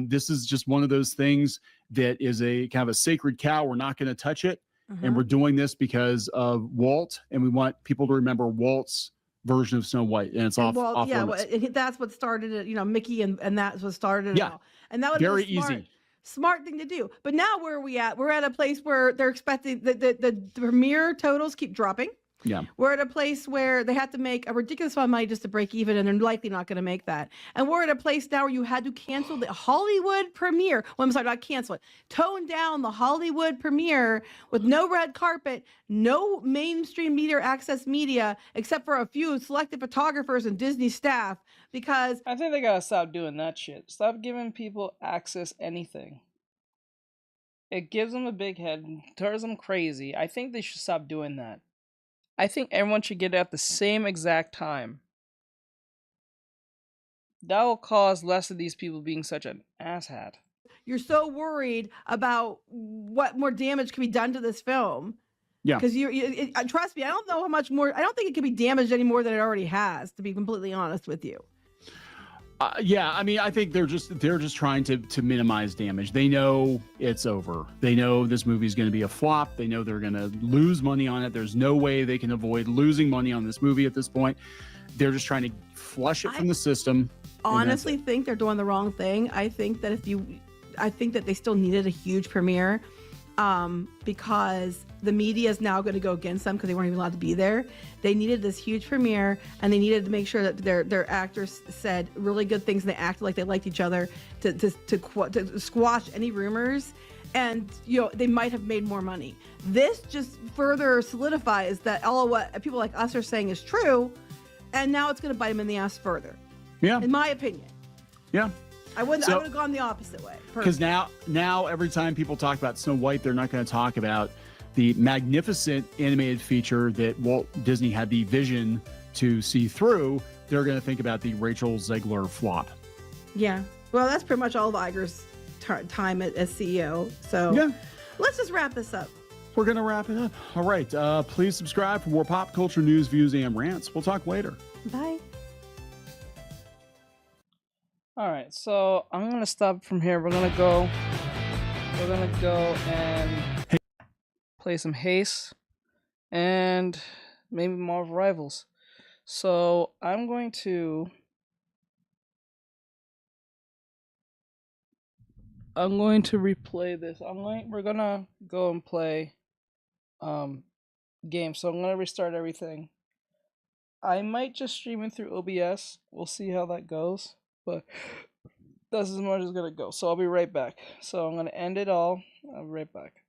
This is just one of those things that is a kind of a sacred cow. We're not going to touch it, and we're doing this because of Walt, and we want people to remember Walt's version of Snow White, and it's off limits. That's what started it. Mickey and that's what started it all. And that would be very easy. Smart thing to do. But now where are we at? We're at a place where they're expecting the premiere totals keep dropping. Yeah. We're at a place where they have to make a ridiculous amount of money just to break even, and they're likely not going to make that. And we're at a place now where you had to cancel the Hollywood premiere. Well, I'm sorry, not cancel it. Tone down the Hollywood premiere with no red carpet, no mainstream media or access media, except for a few selected photographers and Disney staff, because I think they gotta stop doing that shit. Stop giving people access anything. It gives them a big head and turns them crazy. I think they should stop doing that. I think everyone should get it at the same exact time. That will cause less of these people being such an asshat. You're so worried about what more damage can be done to this film. Yeah. Because trust me, I don't know how much more. I don't think it can be damaged any more than it already has, to be completely honest with you. Yeah, I mean, I think they're just trying to minimize damage. They know it's over. They know this movie is going to be a flop. They know they're going to lose money on it. There's no way they can avoid losing money on this movie at this point. They're just trying to flush it from the system. Honestly, think they're doing the wrong thing. I think that they still needed a huge premiere, because the media is now going to go against them because they weren't even allowed to be there. They needed this huge premiere, and they needed to make sure that their actors said really good things and they acted like they liked each other to squash any rumors. And they might have made more money. This just further solidifies that all of what people like us are saying is true, and now it's going to bite them in the ass further. Yeah, in my opinion. Yeah. I would have gone the opposite way. Because now every time people talk about Snow White, they're not going to talk about the magnificent animated feature that Walt Disney had the vision to see through. They're going to think about the Rachel Zegler flop. Yeah. Well, that's pretty much all of Iger's time as CEO. So yeah. Let's just wrap this up. We're going to wrap it up. All right. Please subscribe for more pop culture news, views, and rants. We'll talk later. Bye. Alright, so I'm gonna stop from here. We're gonna go and play some Haste and maybe Marvel Rivals. So I'm going to I'm going to replay this. We're gonna go and play games. So I'm gonna restart everything. I might just stream it through OBS. We'll see how that goes. But that's as much as it's gonna go. So I'll be right back. So I'm gonna end it all. I'll be right back.